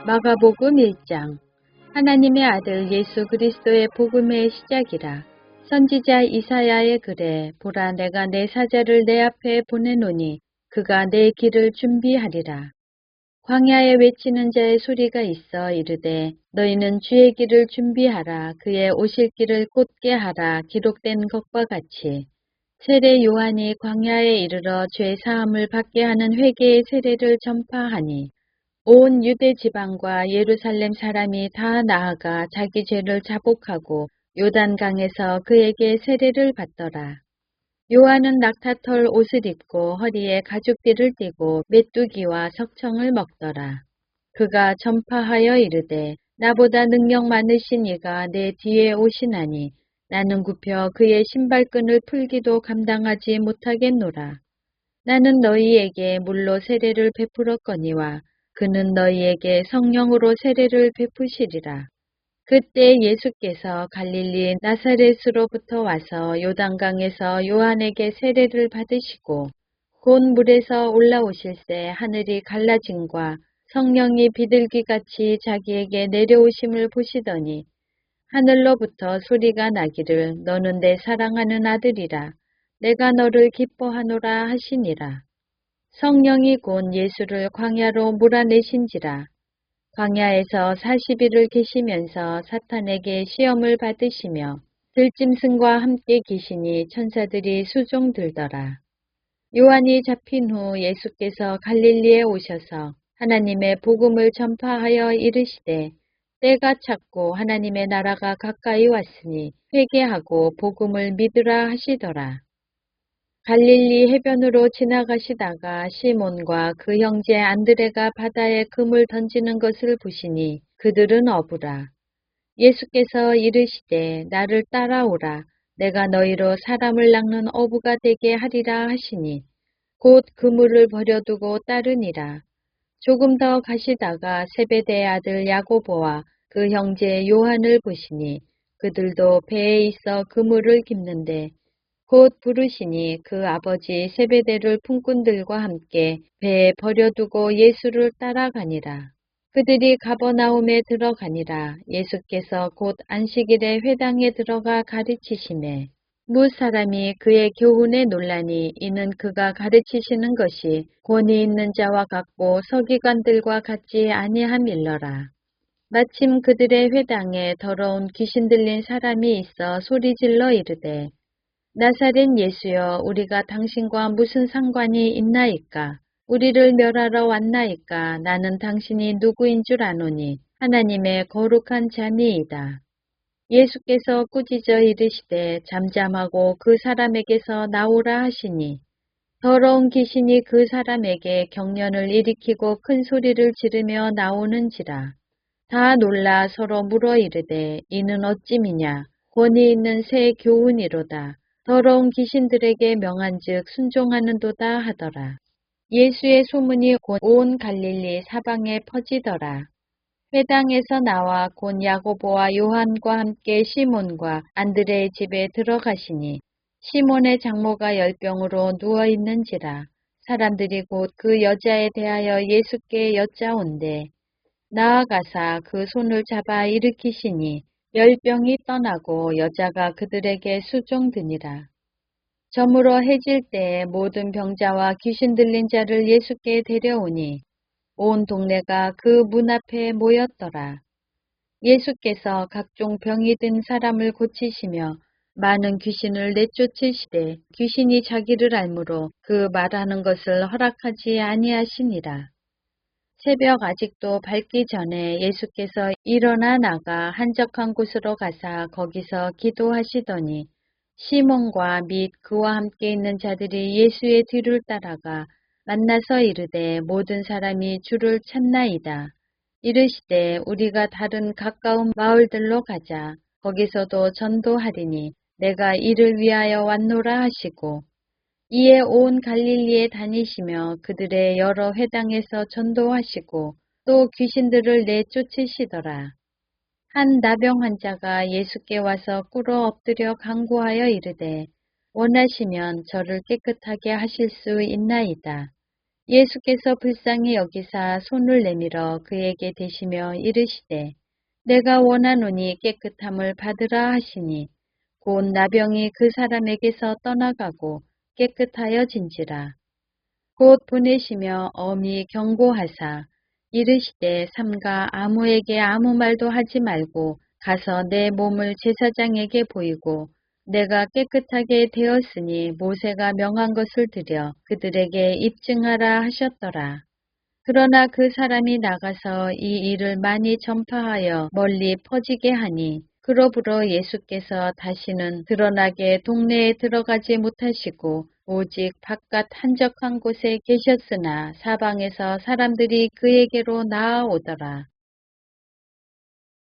마가복음 1장. 하나님의 아들 예수 그리스도의 복음의 시작이라. 선지자 이사야의 글에 보라 내가 내 사자를 내 앞에 보내노니 그가 내 길을 준비하리라. 광야에 외치는 자의 소리가 있어 이르되 너희는 주의 길을 준비하라. 그의 오실 길을 곧게 하라. 기록된 것과 같이 세례 요한이 광야에 이르러 죄 사함을 받게 하는 회개의 세례를 전파하니 온 유대 지방과 예루살렘 사람이 다 나아가 자기 죄를 자복하고 요단강에서 그에게 세례를 받더라. 요한은 낙타털 옷을 입고 허리에 가죽띠를 띠고 메뚜기와 석청을 먹더라. 그가 전파하여 이르되 나보다 능력 많으신 이가 내 뒤에 오시나니 나는 굽혀 그의 신발끈을 풀기도 감당하지 못하겠노라. 나는 너희에게 물로 세례를 베풀었거니와 그는 너희에게 성령으로 세례를 베푸시리라. 그때 예수께서 갈릴리 나사렛으로부터 와서 요단강에서 요한에게 세례를 받으시고 곧 물에서 올라오실새 하늘이 갈라짐과 성령이 비둘기같이 자기에게 내려오심을 보시더니 하늘로부터 소리가 나기를 너는 내 사랑하는 아들이라 내가 너를 기뻐하노라 하시니라. 성령이 곧 예수를 광야로 몰아내신지라. 광야에서 40일을 계시면서 사탄에게 시험을 받으시며 들짐승과 함께 계시니 천사들이 수종 들더라. 요한이 잡힌 후 예수께서 갈릴리에 오셔서 하나님의 복음을 전파하여 이르시되 때가 찼고 하나님의 나라가 가까이 왔으니 회개하고 복음을 믿으라 하시더라. 갈릴리 해변으로 지나가시다가 시몬과 그 형제 안드레가 바다에 금을 던지는 것을 보시니 그들은 어부라. 예수께서 이르시되 나를 따라오라. 내가 너희로 사람을 낚는 어부가 되게 하리라 하시니 곧 그물을 버려두고 따르니라. 조금 더 가시다가 세베대의 아들 야고보와 그 형제 요한을 보시니 그들도 배에 있어 그물을 깁는데 곧 부르시니 그 아버지 세베대를 품꾼들과 함께 배에 버려두고 예수를 따라가니라. 그들이 가버나움에 들어가니라. 예수께서 곧 안식일에 회당에 들어가 가르치시매 무사람이 그의 교훈에 놀라니 이는 그가 가르치시는 것이 권위 있는 자와 같고 서기관들과 같지 아니함일러라. 마침 그들의 회당에 더러운 귀신 들린 사람이 있어 소리질러 이르되 나사렛 예수여 우리가 당신과 무슨 상관이 있나이까? 우리를 멸하러 왔나이까? 나는 당신이 누구인 줄 아노니 하나님의 거룩한 자니이다. 예수께서 꾸짖어 이르시되 잠잠하고 그 사람에게서 나오라 하시니 더러운 귀신이 그 사람에게 경련을 일으키고 큰 소리를 지르며 나오는지라. 다 놀라 서로 물어 이르되 이는 어찌미냐? 권위 있는 새 교훈이로다. 더러운 귀신들에게 명한즉 순종하는도다 하더라. 예수의 소문이 곧 온 갈릴리 사방에 퍼지더라. 회당에서 나와 곧 야고보와 요한과 함께 시몬과 안드레의 집에 들어가시니 시몬의 장모가 열병으로 누워 있는지라. 사람들이 곧 그 여자에 대하여 예수께 여짜온대 나아가사 그 손을 잡아 일으키시니 열병이 떠나고 여자가 그들에게 수종드니라. 저물어 해질 때에 모든 병자와 귀신 들린 자를 예수께 데려오니 온 동네가 그 문 앞에 모였더라. 예수께서 각종 병이 든 사람을 고치시며 많은 귀신을 내쫓으시되 귀신이 자기를 알므로 그 말하는 것을 허락하지 아니하시니라. 새벽 아직도 밝기 전에 예수께서 일어나 나가 한적한 곳으로 가사 거기서 기도하시더니 시몬과 및 그와 함께 있는 자들이 예수의 뒤를 따라가 만나서 이르되 모든 사람이 주를 찾나이다. 이르시되 우리가 다른 가까운 마을들로 가자. 거기서도 전도하리니 내가 이를 위하여 왔노라 하시고 이에 온 갈릴리에 다니시며 그들의 여러 회당에서 전도하시고 또 귀신들을 내쫓으시더라. 한 나병 환자가 예수께 와서 꿇어 엎드려 간구하여 이르되 원하시면 저를 깨끗하게 하실 수 있나이다. 예수께서 불쌍히 여기사 손을 내밀어 그에게 대시며 이르시되 내가 원하노니 깨끗함을 받으라 하시니 곧 나병이 그 사람에게서 떠나가고 깨끗하여진지라. 곧 보내시며 엄히 경고하사 이르시되 삼가 아무에게 아무 말도 하지 말고 가서 내 몸을 제사장에게 보이고 내가 깨끗하게 되었으니 모세가 명한 것을 들여 그들에게 입증하라 하셨더라. 그러나 그 사람이 나가서 이 일을 많이 전파하여 멀리 퍼지게 하니 그러므로 예수께서 다시는 드러나게 동네에 들어가지 못하시고 오직 바깥 한적한 곳에 계셨으나 사방에서 사람들이 그에게로 나아오더라.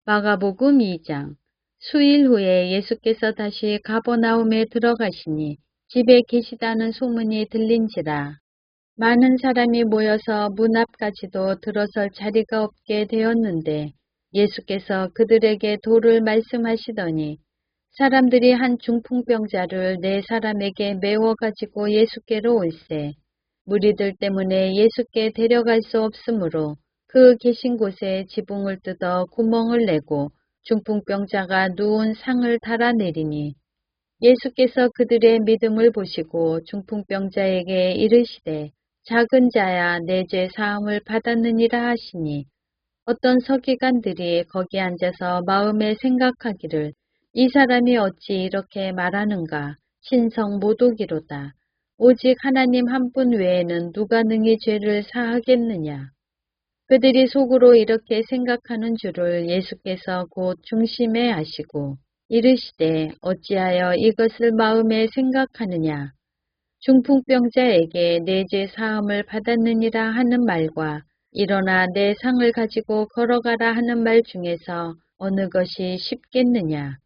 마가복음 2장. 수일 후에 예수께서 다시 가버나움에 들어가시니 집에 계시다는 소문이 들린지라. 많은 사람이 모여서 문 앞까지도 들어설 자리가 없게 되었는데 예수께서 그들에게 도를 말씀하시더니 사람들이 한 중풍병자를 네 사람에게 메워 가지고 예수께로 올세 무리들 때문에 예수께 데려갈 수 없으므로 그 계신 곳에 지붕을 뜯어 구멍을 내고 중풍병자가 누운 상을 달아내리니 예수께서 그들의 믿음을 보시고 중풍병자에게 이르시되 작은 자야 내 죄 사함을 받았느니라 하시니 어떤 서기관들이 거기 앉아서 마음에 생각하기를 이 사람이 어찌 이렇게 말하는가 신성 모독이로다. 오직 하나님 한 분 외에는 누가 능히 죄를 사하겠느냐. 그들이 속으로 이렇게 생각하는 줄을 예수께서 곧 중심에 아시고 이르시되 어찌하여 이것을 마음에 생각하느냐. 중풍병자에게 내 죄 사함을 받았느니라 하는 말과 일어나 내 상을 가지고 걸어가라 하는 말 중에서 어느 것이 쉽겠느냐.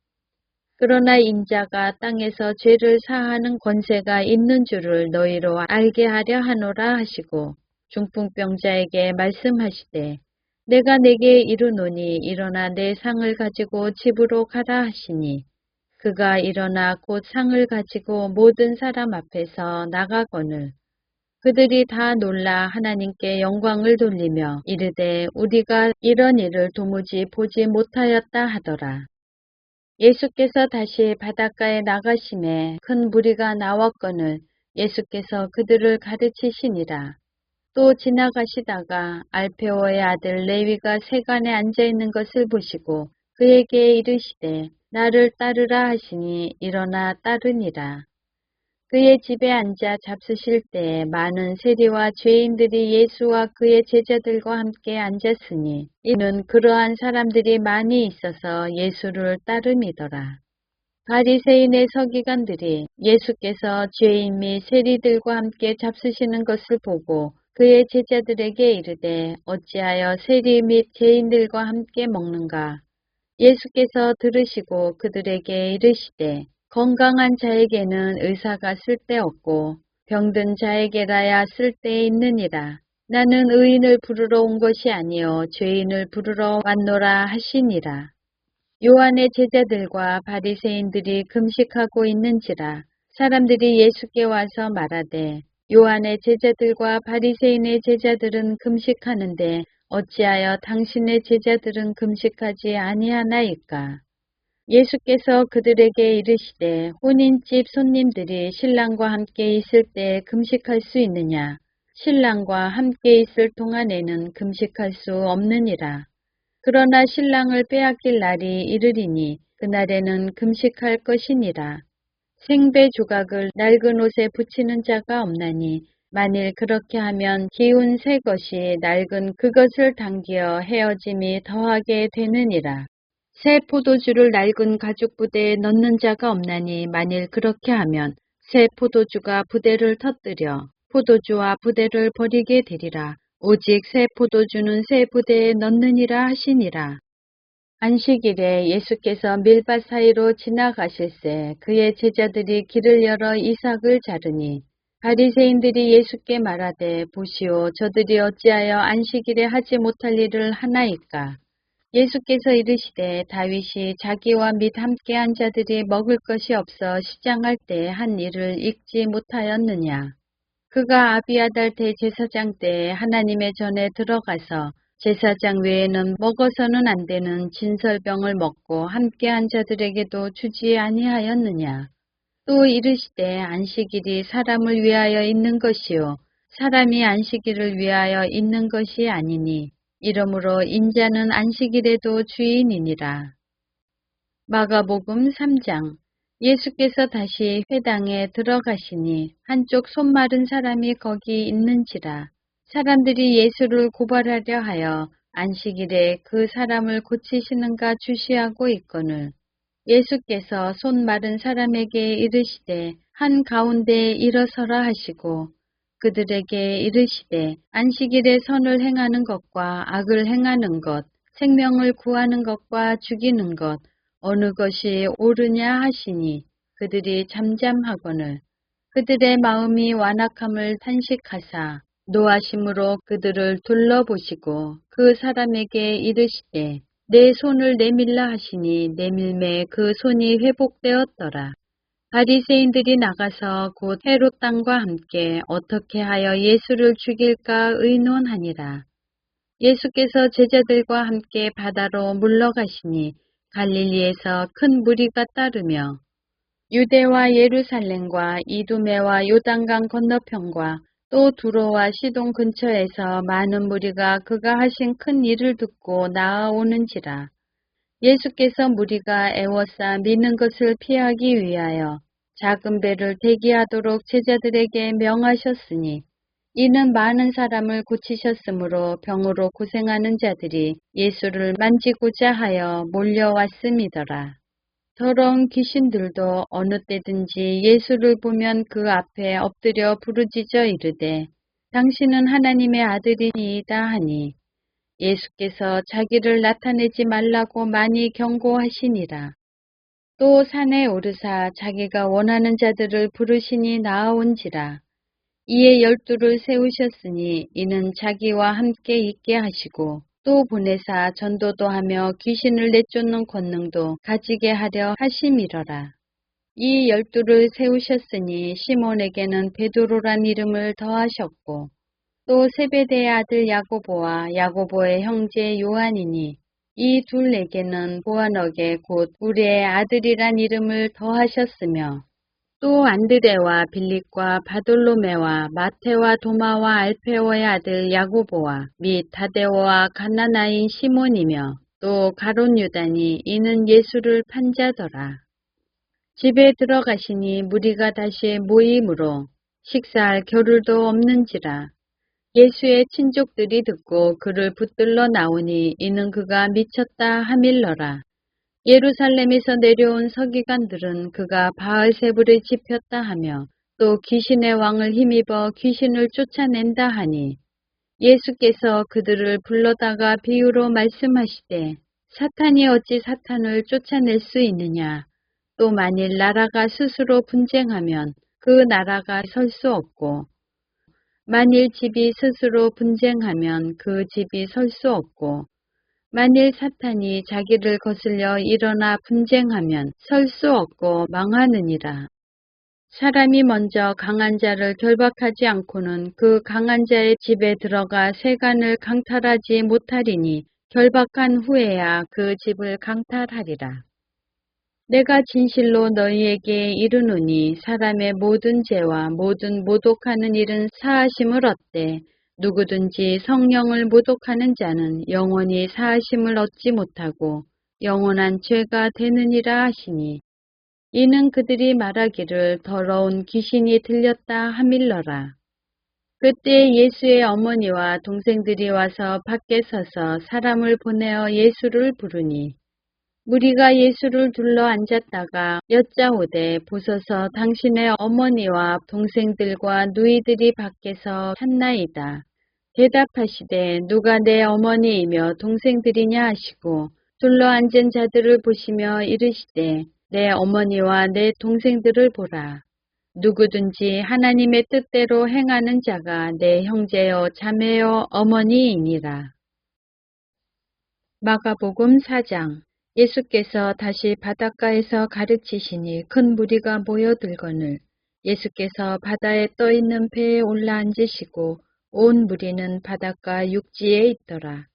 그러나 인자가 땅에서 죄를 사하는 권세가 있는 줄을 너희로 알게 하려 하노라 하시고 중풍병자에게 말씀하시되 내가 내게 이르노니 일어나 내 상을 가지고 집으로 가라 하시니 그가 일어나 곧 상을 가지고 모든 사람 앞에서 나가거늘 그들이 다 놀라 하나님께 영광을 돌리며 이르되 우리가 이런 일을 도무지 보지 못하였다 하더라. 예수께서 다시 바닷가에 나가심에 큰 무리가 나왔거늘 예수께서 그들을 가르치시니라. 또 지나가시다가 알페오의 아들 레위가 세간에 앉아있는 것을 보시고 그에게 이르시되 나를 따르라 하시니 일어나 따르니라. 그의 집에 앉아 잡수실 때에 많은 세리와 죄인들이 예수와 그의 제자들과 함께 앉았으니 이는 그러한 사람들이 많이 있어서 예수를 따름이더라. 바리새인의 서기관들이 예수께서 죄인 및 세리들과 함께 잡수시는 것을 보고 그의 제자들에게 이르되 어찌하여 세리 및 죄인들과 함께 먹는가. 예수께서 들으시고 그들에게 이르시되 건강한 자에게는 의사가 쓸데없고 병든 자에게라야 쓸데있느니라. 나는 의인을 부르러 온 것이 아니요 죄인을 부르러 왔노라 하시니라. 요한의 제자들과 바리새인들이 금식하고 있는지라 사람들이 예수께 와서 말하되 요한의 제자들과 바리새인의 제자들은 금식하는데 어찌하여 당신의 제자들은 금식하지 아니하나이까. 예수께서 그들에게 이르시되 혼인집 손님들이 신랑과 함께 있을 때 금식할 수 있느냐. 신랑과 함께 있을 동안에는 금식할 수 없느니라. 그러나 신랑을 빼앗길 날이 이르리니 그날에는 금식할 것이니라. 생배 조각을 낡은 옷에 붙이는 자가 없나니 만일 그렇게 하면 기운 새 것이 낡은 그것을 당기어 헤어짐이 더하게 되느니라. 새 포도주를 낡은 가죽 부대에 넣는 자가 없나니 만일 그렇게 하면 새 포도주가 부대를 터뜨려 포도주와 부대를 버리게 되리라. 오직 새 포도주는 새 부대에 넣느니라 하시니라. 안식일에 예수께서 밀밭 사이로 지나가실새 그의 제자들이 길을 열어 이삭을 자르니 바리새인들이 예수께 말하되 보시오 저들이 어찌하여 안식일에 하지 못할 일을 하나이까. 예수께서 이르시되 다윗이 자기와 및 함께한 자들이 먹을 것이 없어 시장할 때 한 일을 읽지 못하였느냐. 그가 아비아달 대제사장 때에 하나님의 전에 들어가서 제사장 외에는 먹어서는 안 되는 진설병을 먹고 함께한 자들에게도 주지 아니하였느냐. 또 이르시되 안식일이 사람을 위하여 있는 것이요 사람이 안식일을 위하여 있는 것이 아니니 이러므로 인자는 안식일에도 주인이니라. 마가복음 3장. 예수께서 다시 회당에 들어가시니 한쪽 손 마른 사람이 거기 있는지라. 사람들이 예수를 고발하려 하여 안식일에 그 사람을 고치시는가 주시하고 있거늘 예수께서 손 마른 사람에게 이르시되 한 가운데에 일어서라 하시고 그들에게 이르시되 안식일에 선을 행하는 것과 악을 행하는 것, 생명을 구하는 것과 죽이는 것 어느 것이 옳으냐 하시니 그들이 잠잠하거늘 그들의 마음이 완악함을 탄식하사 노하심으로 그들을 둘러보시고 그 사람에게 이르시되 내 손을 내밀라 하시니 내밀매 그 손이 회복되었더라. 바리새인들이 나가서 곧 헤롯 땅과 함께 어떻게 하여 예수를 죽일까 의논하니라. 예수께서 제자들과 함께 바다로 물러가시니 갈릴리에서 큰 무리가 따르며 유대와 예루살렘과 이두메와 요단강 건너편과 또 두로와 시돈 근처에서 많은 무리가 그가 하신 큰 일을 듣고 나아오는지라. 예수께서 무리가 애워싸 미는 것을 피하기 위하여 작은 배를 대기하도록 제자들에게 명하셨으니 이는 많은 사람을 고치셨으므로 병으로 고생하는 자들이 예수를 만지고자 하여 몰려왔음이더라. 더러운 귀신들도 어느 때든지 예수를 보면 그 앞에 엎드려 부르짖어 이르되 당신은 하나님의 아들이니이다 하니 예수께서 자기를 나타내지 말라고 많이 경고하시니라. 또 산에 오르사 자기가 원하는 자들을 부르시니 나아온지라. 이에 12를 세우셨으니 이는 자기와 함께 있게 하시고 또 보내사 전도도 하며 귀신을 내쫓는 권능도 가지게 하려 하심이러라. 이 12를 세우셨으니 시몬에게는 베드로란 이름을 더하셨고 또 세베대의 아들 야고보와 야고보의 형제 요한이니 이 둘에게는 보아너게 곧 우리의 아들이란 이름을 더하셨으며 또 안드레와 빌립과 바돌로메와 마테와 도마와 알페오의 아들 야고보와 및 다데오와 가나나인 시몬이며 또 가롯 유다니 이는 예수를 판 자더라. 집에 들어가시니 무리가 다시 모이므로 식사할 겨를도 없는지라. 예수의 친족들이 듣고 그를 붙들러 나오니 이는 그가 미쳤다 하밀러라. 예루살렘에서 내려온 서기관들은 그가 바알세불을 지폈다 하며 또 귀신의 왕을 힘입어 귀신을 쫓아낸다 하니 예수께서 그들을 불러다가 비유로 말씀하시되 사탄이 어찌 사탄을 쫓아낼 수 있느냐. 또 만일 나라가 스스로 분쟁하면 그 나라가 설 수 없고 만일 집이 스스로 분쟁하면 그 집이 설 수 없고 만일 사탄이 자기를 거슬려 일어나 분쟁하면 설 수 없고 망하느니라. 사람이 먼저 강한 자를 결박하지 않고는 그 강한 자의 집에 들어가 세간을 강탈하지 못하리니 결박한 후에야 그 집을 강탈하리라. 내가 진실로 너희에게 이르노니 사람의 모든 죄와 모든 모독하는 일은 사하심을 얻되 누구든지 성령을 모독하는 자는 영원히 사하심을 얻지 못하고 영원한 죄가 되느니라 하시니 이는 그들이 말하기를 더러운 귀신이 들렸다 하밀러라. 그때 예수의 어머니와 동생들이 와서 밖에 서서 사람을 보내어 예수를 부르니 무리가 예수를 둘러 앉았다가 여짜오되 보소서 당신의 어머니와 동생들과 누이들이 밖에서 샀나이다. 대답하시되 누가 내 어머니이며 동생들이냐 하시고 둘러 앉은 자들을 보시며 이르시되 내 어머니와 내 동생들을 보라. 누구든지 하나님의 뜻대로 행하는 자가 내 형제요 자매요 어머니이니라. 마가복음 4장. 예수께서 다시 바닷가에서 가르치시니 큰 무리가 모여들거늘 예수께서 바다에 떠 있는 배에 올라앉으시고 온 무리는 바닷가 육지에 있더라.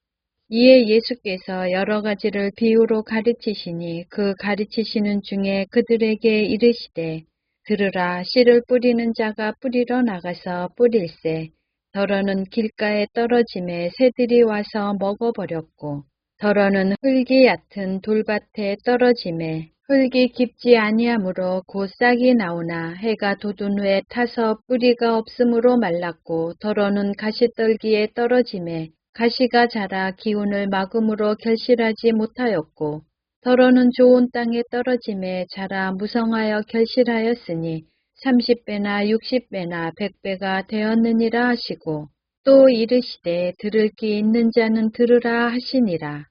이에 예수께서 여러 가지를 비유로 가르치시니 그 가르치시는 중에 그들에게 이르시되 들으라. 씨를 뿌리는 자가 뿌리러 나가서 뿌릴새 덜어는 길가에 떨어짐에 새들이 와서 먹어버렸고 덜어는 흙이 얕은 돌밭에 떨어짐에 흙이 깊지 아니하므로 곧 싹이 나오나 해가 돋은 후에 타서 뿌리가 없으므로 말랐고 덜어는 가시떨기에 떨어짐에 가시가 자라 기운을 막음으로 결실하지 못하였고 덜어는 좋은 땅에 떨어짐에 자라 무성하여 결실하였으니 30배나 60배나 100배가 되었느니라 하시고 또 이르시되 들을 귀 있는 자는 들으라 하시니라.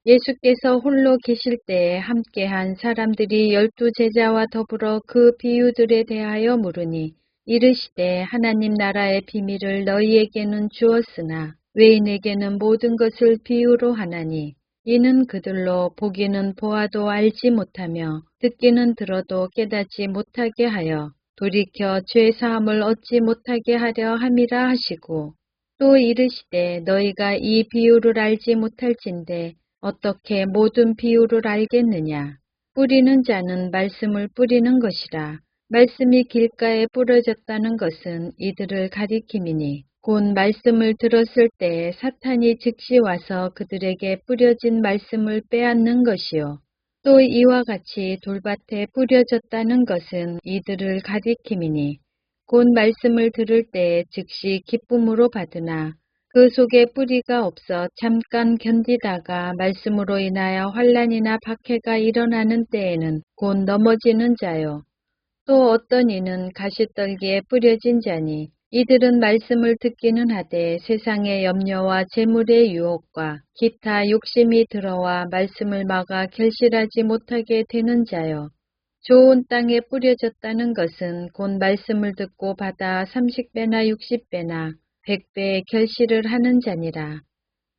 예수께서 홀로 계실 때에 함께한 사람들이 12제자와 더불어 그 비유들에 대하여 물으니 이르시되 하나님 나라의 비밀을 너희에게는 주었으나 외인에게는 모든 것을 비유로 하나니 이는 그들로 보기는 보아도 알지 못하며 듣기는 들어도 깨닫지 못하게 하여 돌이켜 죄 사함을 얻지 못하게 하려 함이라 하시고 또 이르시되 너희가 이 비유를 알지 못할진대 어떻게 모든 비유를 알겠느냐. 뿌리는 자는 말씀을 뿌리는 것이라. 말씀이 길가에 뿌려졌다는 것은 이들을 가리킴이니 곧 말씀을 들었을 때 사탄이 즉시 와서 그들에게 뿌려진 말씀을 빼앗는 것이요. 또 이와 같이 돌밭에 뿌려졌다는 것은 이들을 가리킴이니 곧 말씀을 들을 때 즉시 기쁨으로 받으나 그 속에 뿌리가 없어 잠깐 견디다가 말씀으로 인하여 환난이나 박해가 일어나는 때에는 곧 넘어지는 자요. 또 어떤 이는 가시떨기에 뿌려진 자니 이들은 말씀을 듣기는 하되 세상의 염려와 재물의 유혹과 기타 욕심이 들어와 말씀을 막아 결실하지 못하게 되는 자요. 좋은 땅에 뿌려졌다는 것은 곧 말씀을 듣고 받아 30배나 60배나 100배의 결실을 하는 자니라.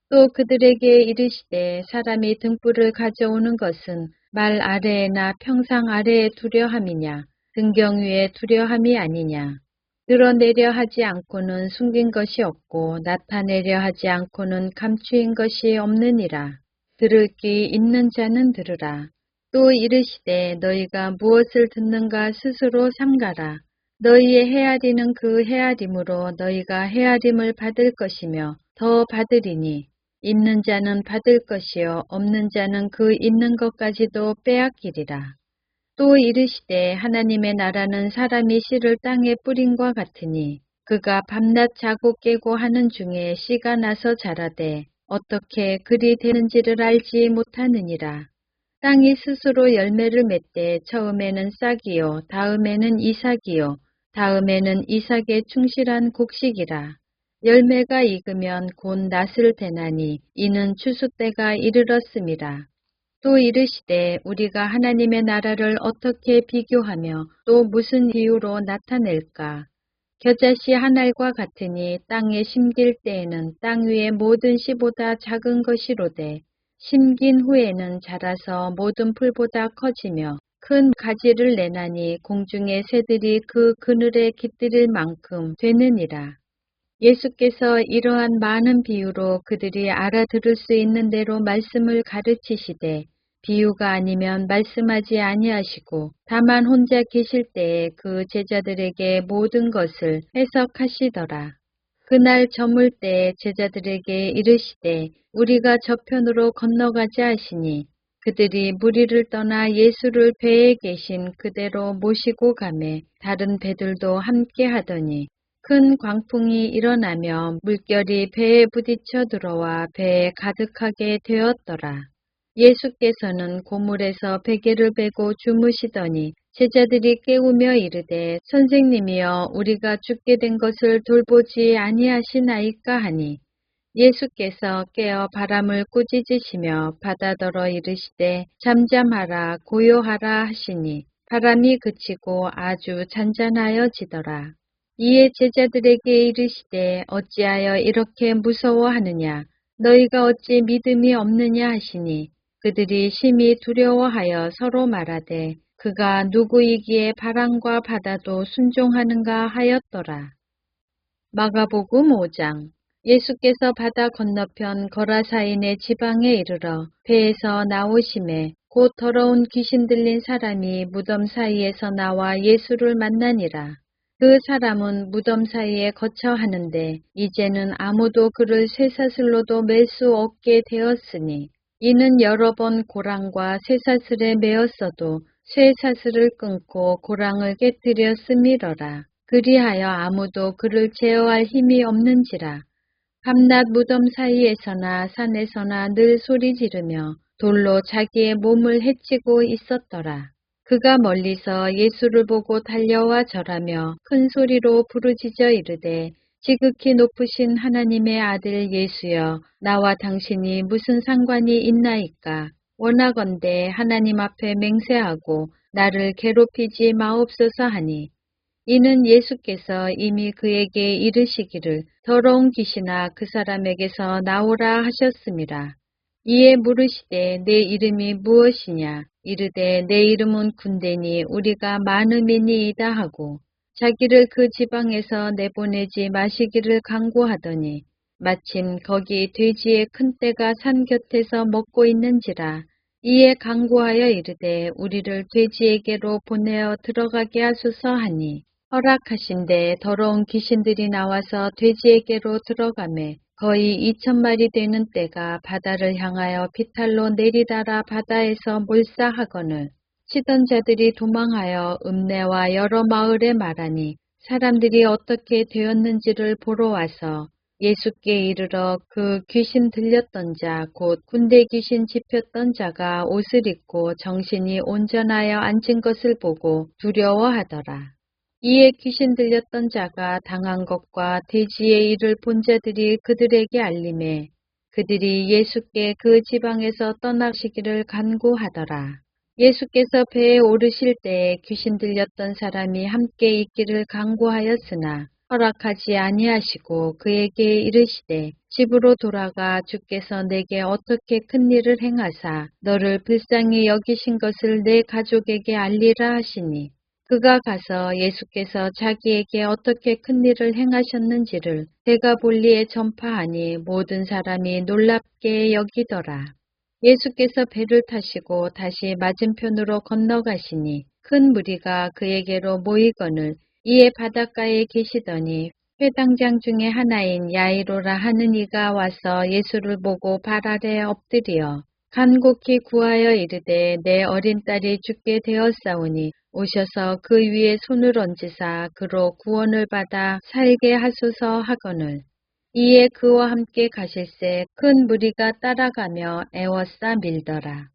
또 그들에게 이르시되 사람이 등불을 가져오는 것은 말 아래에나 평상 아래에 두려 함이냐 등경 위에 두려 함이 아니냐. 드러내려 하지 않고는 숨긴 것이 없고 나타내려 하지 않고는 감추인 것이 없느니라. 들을 귀 있는 자는 들으라. 또 이르시되 너희가 무엇을 듣는가 스스로 삼가라. 너희의 헤아리는 그 헤아림으로 너희가 헤아림을 받을 것이며 더 받으리니 있는 자는 받을 것이요 없는 자는 그 있는 것까지도 빼앗기리라. 또 이르시되 하나님의 나라는 사람이 씨를 땅에 뿌린과 같으니 그가 밤낮 자고 깨고 하는 중에 씨가 나서 자라되 어떻게 그리 되는지를 알지 못하느니라. 땅이 스스로 열매를 맺되 처음에는 싹이요 다음에는 이삭이요 다음에는 이삭에 충실한 곡식이라. 열매가 익으면 곧 낫을 대나니 이는 추수 때가 이르렀음이라. 또 이르시되 우리가 하나님의 나라를 어떻게 비교하며 또 무슨 이유로 나타낼까? 겨자씨 한 알과 같으니 땅에 심길 때에는 땅 위의 모든 씨보다 작은 것이로되 심긴 후에는 자라서 모든 풀보다 커지며 큰 가지를 내나니 공중의 새들이 그 그늘에 깃들일 만큼 되느니라. 예수께서 이러한 많은 비유로 그들이 알아들을 수 있는 대로 말씀을 가르치시되 비유가 아니면 말씀하지 아니하시고 다만 혼자 계실 때에 그 제자들에게 모든 것을 해석하시더라. 그날 저물 때에 제자들에게 이르시되 우리가 저편으로 건너가자 하시니 그들이 무리를 떠나 예수를 배에 계신 그대로 모시고 가매 다른 배들도 함께 하더니 큰 광풍이 일어나며 물결이 배에 부딪혀 들어와 배에 가득하게 되었더라. 예수께서는 고물에서 베개를 베고 주무시더니 제자들이 깨우며 이르되 선생님이여 우리가 죽게 된 것을 돌보지 아니하시나이까 하니 예수께서 깨어 바람을 꾸짖으시며 바다더러 이르시되 잠잠하라 고요하라 하시니 바람이 그치고 아주 잔잔하여지더라. 이에 제자들에게 이르시되 어찌하여 이렇게 무서워하느냐 너희가 어찌 믿음이 없느냐 하시니 그들이 심히 두려워하여 서로 말하되 그가 누구이기에 바람과 바다도 순종하는가 하였더라. 마가복음 5장. 예수께서 바다 건너편 거라사인의 지방에 이르러 배에서 나오심에 곧 더러운 귀신 들린 사람이 무덤 사이에서 나와 예수를 만나니라. 그 사람은 무덤 사이에 거처 하는데 이제는 아무도 그를 쇠사슬로도 맬 수 없게 되었으니 이는 여러 번 고랑과 쇠사슬에 매었어도 쇠사슬을 끊고 고랑을 깨뜨렸음이러라. 그리하여 아무도 그를 제어할 힘이 없는지라. 밤낮 무덤 사이에서나 산에서나 늘 소리 지르며 돌로 자기의 몸을 해치고 있었더라. 그가 멀리서 예수를 보고 달려와 절하며 큰 소리로 부르짖어 이르되 지극히 높으신 하나님의 아들 예수여, 나와 당신이 무슨 상관이 있나이까? 원하건대 하나님 앞에 맹세하고 나를 괴롭히지 마옵소서 하니, 이는 예수께서 이미 그에게 이르시기를 더러운 귀신아 그 사람에게서 나오라 하셨습니다. 이에 물으시되 내 이름이 무엇이냐? 이르되 내 이름은 군대니 우리가 많음이니이다 하고 자기를 그 지방에서 내보내지 마시기를 간구하더니 마침 거기 돼지의 큰 떼가 산 곁에서 먹고 있는지라. 이에 간구하여 이르되 우리를 돼지에게로 보내어 들어가게 하소서 하니 허락하신데 더러운 귀신들이 나와서 돼지에게로 들어가매 거의 2,000마리 되는 떼가 바다를 향하여 비탈로 내리달아 바다에서 몰사하거늘 치던 자들이 도망하여 읍내와 여러 마을에 말하니 사람들이 어떻게 되었는지를 보러 와서 예수께 이르러 그 귀신 들렸던 자 곧 군대 귀신 집혔던 자가 옷을 입고 정신이 온전하여 앉은 것을 보고 두려워하더라. 이에 귀신 들렸던 자가 당한 것과 돼지의 일을 본 자들이 그들에게 알림해 그들이 예수께 그 지방에서 떠나시기를 간구하더라. 예수께서 배에 오르실 때에 귀신 들렸던 사람이 함께 있기를 간구하였으나 허락하지 아니하시고 그에게 이르시되 집으로 돌아가 주께서 내게 어떻게 큰 일을 행하사 너를 불쌍히 여기신 것을 내 가족에게 알리라 하시니 그가 가서 예수께서 자기에게 어떻게 큰 일을 행하셨는지를 데가볼리에 전파하니 모든 사람이 놀랍게 여기더라. 예수께서 배를 타시고 다시 맞은편으로 건너가시니 큰 무리가 그에게로 모이거늘 이에 바닷가에 계시더니 회당장 중에 하나인 야이로라 하는 이가 와서 예수를 보고 발 아래 엎드려 간곡히 구하여 이르되 내 어린 딸이 죽게 되었사오니 오셔서 그 위에 손을 얹으사 그로 구원을 받아 살게 하소서 하거늘 이에 그와 함께 가실새 큰 무리가 따라가며 애워싸 밀더라.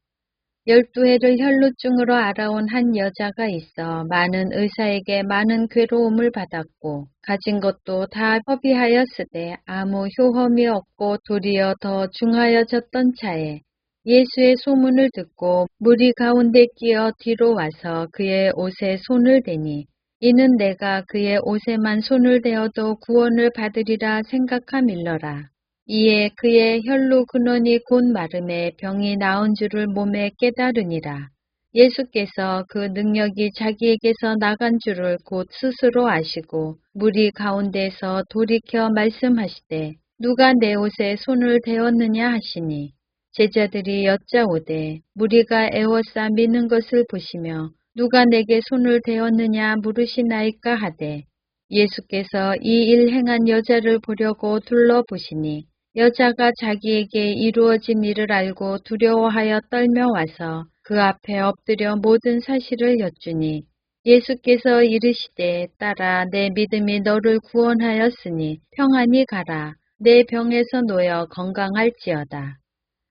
12해를 혈루증으로 알아온 한 여자가 있어 많은 의사에게 많은 괴로움을 받았고 가진 것도 다 허비하였으되 아무 효험이 없고 도리어 더 중하여졌던 차에 예수의 소문을 듣고 무리 가운데 끼어 뒤로 와서 그의 옷에 손을 대니 이는 내가 그의 옷에만 손을 대어도 구원을 받으리라 생각함일러라. 이에 그의 혈루 근원이 곧 마름에 병이 나은 줄을 몸에 깨달으니라. 예수께서 그 능력이 자기에게서 나간 줄을 곧 스스로 아시고 무리 가운데서 돌이켜 말씀하시되 누가 내 옷에 손을 대었느냐 하시니 제자들이 여짜오되 무리가 애워싸 미는 것을 보시며 누가 내게 손을 대었느냐 물으시나이까 하되 예수께서 이 일 행한 여자를 보려고 둘러보시니 여자가 자기에게 이루어진 일을 알고 두려워하여 떨며 와서 그 앞에 엎드려 모든 사실을 여쭈니 예수께서 이르시되 딸아 내 믿음이 너를 구원하였으니 평안히 가라. 내 병에서 놓여 건강할지어다.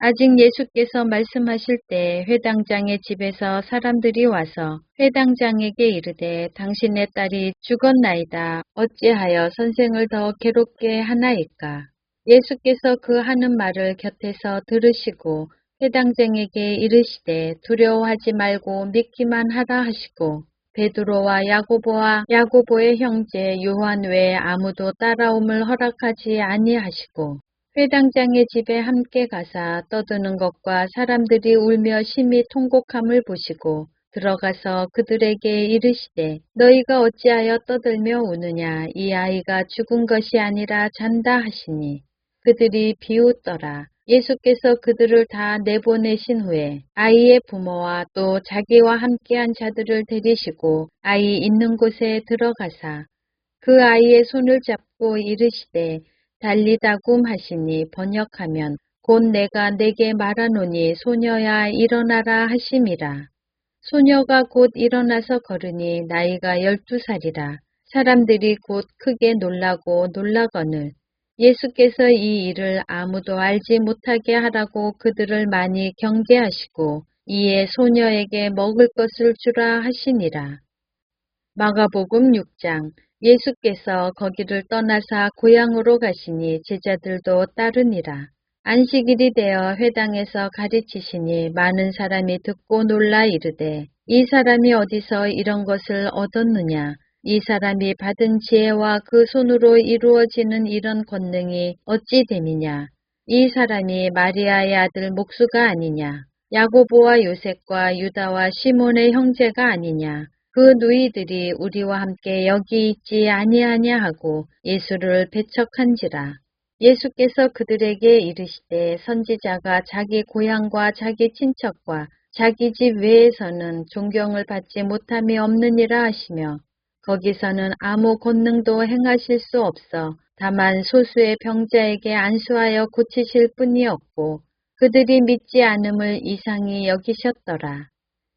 아직 예수께서 말씀하실 때 회당장의 집에서 사람들이 와서 회당장에게 이르되 당신의 딸이 죽었나이다. 어찌하여 선생을 더 괴롭게 하나이까? 예수께서 그 하는 말을 곁에서 들으시고 회당장에게 이르시되 두려워하지 말고 믿기만 하라 하시고 베드로와 야고보와 야고보의 형제 요한 외에 아무도 따라옴을 허락하지 아니하시고 회당장의 집에 함께 가사 떠드는 것과 사람들이 울며 심히 통곡함을 보시고 들어가서 그들에게 이르시되 너희가 어찌하여 떠들며 우느냐 이 아이가 죽은 것이 아니라 잔다 하시니 그들이 비웃더라. 예수께서 그들을 다 내보내신 후에 아이의 부모와 또 자기와 함께한 자들을 데리시고 아이 있는 곳에 들어가사 그 아이의 손을 잡고 이르시되 달리다굼 하시니 번역하면 곧 내가 내게 말하노니 소녀야 일어나라 하심이라. 소녀가 곧 일어나서 걸으니 나이가 12살이라. 사람들이 곧 크게 놀라고 놀라거늘 예수께서 이 일을 아무도 알지 못하게 하라고 그들을 많이 경계하시고 이에 소녀에게 먹을 것을 주라 하시니라. 마가복음 6장. 예수께서 거기를 떠나사 고향으로 가시니 제자들도 따르니라. 안식일이 되어 회당에서 가르치시니 많은 사람이 듣고 놀라 이르되 이 사람이 어디서 이런 것을 얻었느냐. 이 사람이 받은 지혜와 그 손으로 이루어지는 이런 권능이 어찌 됨이냐. 이 사람이 마리아의 아들 목수가 아니냐. 야고보와 요셉과 유다와 시몬의 형제가 아니냐. 그 누이들이 우리와 함께 여기 있지 아니하냐 하고 예수를 배척한지라. 예수께서 그들에게 이르시되 선지자가 자기 고향과 자기 친척과 자기 집 외에서는 존경을 받지 못함이 없느니라 하시며 거기서는 아무 권능도 행하실 수 없어 다만 소수의 병자에게 안수하여 고치실 뿐이었고 그들이 믿지 않음을 이상히 여기셨더라.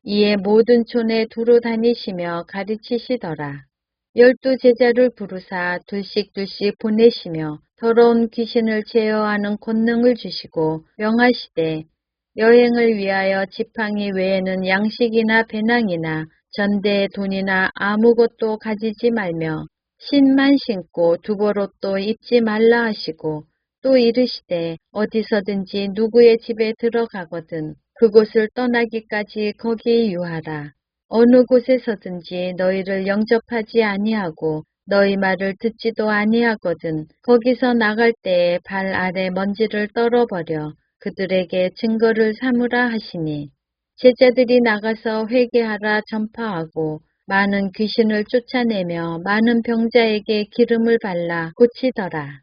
이에 모든 촌에 두루 다니시며 가르치시더라. 12 제자를 부르사 둘씩 보내시며 더러운 귀신을 제어하는 권능을 주시고 명하시되 여행을 위하여 지팡이 외에는 양식이나 배낭이나 전대의 돈이나 아무것도 가지지 말며 신만 신고 두벌옷도 입지 말라 하시고 또 이르시되 어디서든지 누구의 집에 들어가거든 그곳을 떠나기까지 거기 유하라. 어느 곳에서든지 너희를 영접하지 아니하고 너희 말을 듣지도 아니하거든 거기서 나갈 때에 발 아래 먼지를 떨어버려 그들에게 증거를 삼으라 하시니 제자들이 나가서 회개하라 전파하고 많은 귀신을 쫓아내며 많은 병자에게 기름을 발라 고치더라.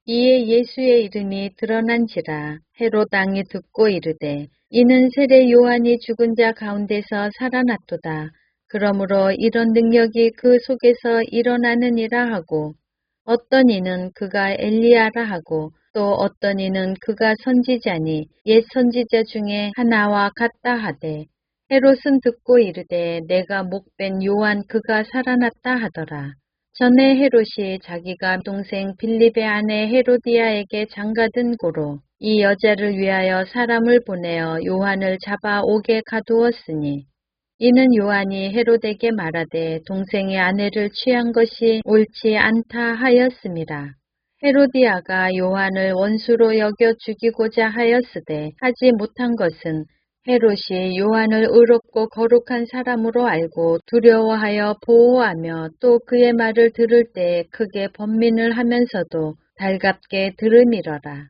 이에 예수의 이름이 드러난지라 헤롯 왕이 듣고 이르되 이는 세례 요한이 죽은 자 가운데서 살아났도다. 그러므로 이런 능력이 그 속에서 일어나느니라 하고 어떤 이는 그가 엘리야라 하고 또 어떤 이는 그가 선지자니 옛 선지자 중에 하나와 같다 하되 헤롯은 듣고 이르되 내가 목벤 요한 그가 살아났다 하더라. 전에 헤롯이 자기가 동생 빌립의 아내 헤로디아에게 장가든 고로 이 여자를 위하여 사람을 보내어 요한을 잡아 옥에 가두었으니 이는 요한이 헤롯에게 말하되 동생의 아내를 취한 것이 옳지 않다 하였음이라. 헤로디아가 요한을 원수로 여겨 죽이고자 하였으되 하지 못한 것은 헤롯이 요한을 의롭고 거룩한 사람으로 알고 두려워하여 보호하며 또 그의 말을 들을 때 크게 번민을 하면서도 달갑게 들음이러라.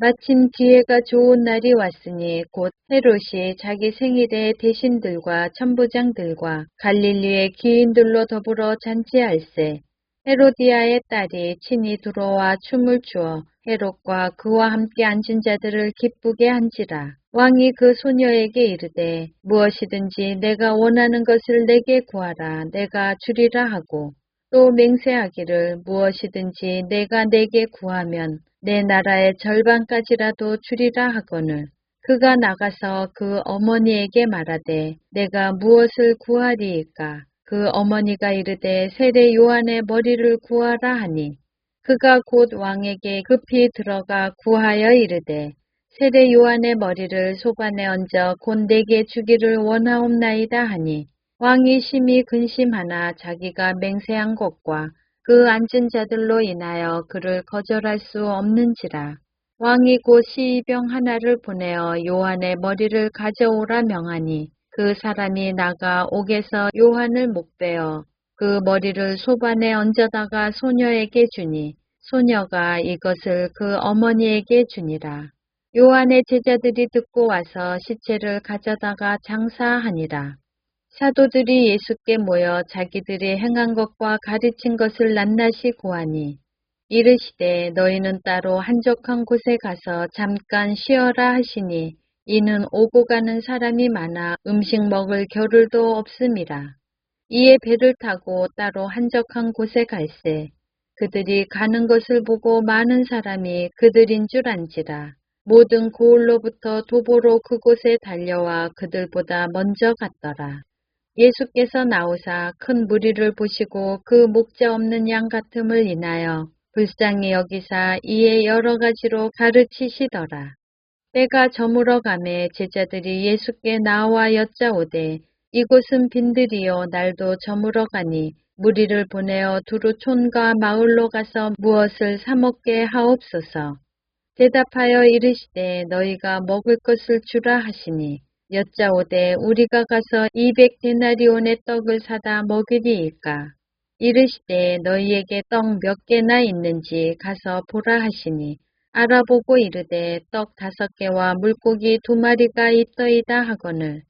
마침 기회가 좋은 날이 왔으니 곧 헤롯이 자기 생일에 대신들과 천부장들과 갈릴리의 귀인들로 더불어 잔치할세 헤로디아의 딸이 친히 들어와 춤을 추어 헤롯과 그와 함께 앉은 자들을 기쁘게 한지라. 왕이 그 소녀에게 이르되 무엇이든지 내가 원하는 것을 내게 구하라 내가 주리라 하고 또 맹세하기를 무엇이든지 내가 내게 구하면 내 나라의 절반까지라도 주리라 하거늘 그가 나가서 그 어머니에게 말하되 내가 무엇을 구하리이까 그 어머니가 이르되 세례 요한의 머리를 구하라 하니 그가 곧 왕에게 급히 들어가 구하여 이르되 세례 요한의 머리를 소반에 얹어 곧 내게 주기를 원하옵나이다 하니 왕이 심히 근심하나 자기가 맹세한 것과 그 앉은 자들로 인하여 그를 거절할 수 없는지라. 왕이 곧 시의병 하나를 보내어 요한의 머리를 가져오라 명하니 그 사람이 나가 옥에서 요한을 목베어 그 머리를 소반에 얹어다가 소녀에게 주니 소녀가 이것을 그 어머니에게 주니라. 요한의 제자들이 듣고 와서 시체를 가져다가 장사하니라. 사도들이 예수께 모여 자기들이 행한 것과 가르친 것을 낱낱이 고하니 이르시되 너희는 따로 한적한 곳에 가서 잠깐 쉬어라 하시니 이는 오고 가는 사람이 많아 음식 먹을 겨를도 없음이라. 이에 배를 타고 따로 한적한 곳에 갈새 그들이 가는 것을 보고 많은 사람이 그들인 줄 안지라. 모든 고을로부터 도보로 그곳에 달려와 그들보다 먼저 갔더라. 예수께서 나오사 큰 무리를 보시고 그 목자 없는 양 같음을 인하여 불쌍히 여기사 이에 여러 가지로 가르치시더라. 때가 저물어 가매 제자들이 예수께 나와 여짜오되 이곳은 빈들이요 날도 저물어 가니 무리를 보내어 두루 촌과 마을로 가서 무엇을 사 먹게 하옵소서. 대답하여 이르시되 너희가 먹을 것을 주라 하시니 여짜오되 우리가 가서 200데나리온의 떡을 사다 먹으리이까. 이르시되 너희에게 떡 몇 개나 있는지 가서 보라 하시니 알아보고 이르되 떡 5개와 물고기 2마리가 있더이다 하거늘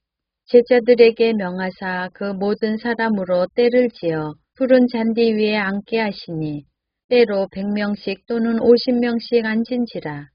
제자들에게 명하사 그 모든 사람으로 때를 지어 푸른 잔디 위에 앉게 하시니 때로 100명씩 또는 50명씩 앉은지라.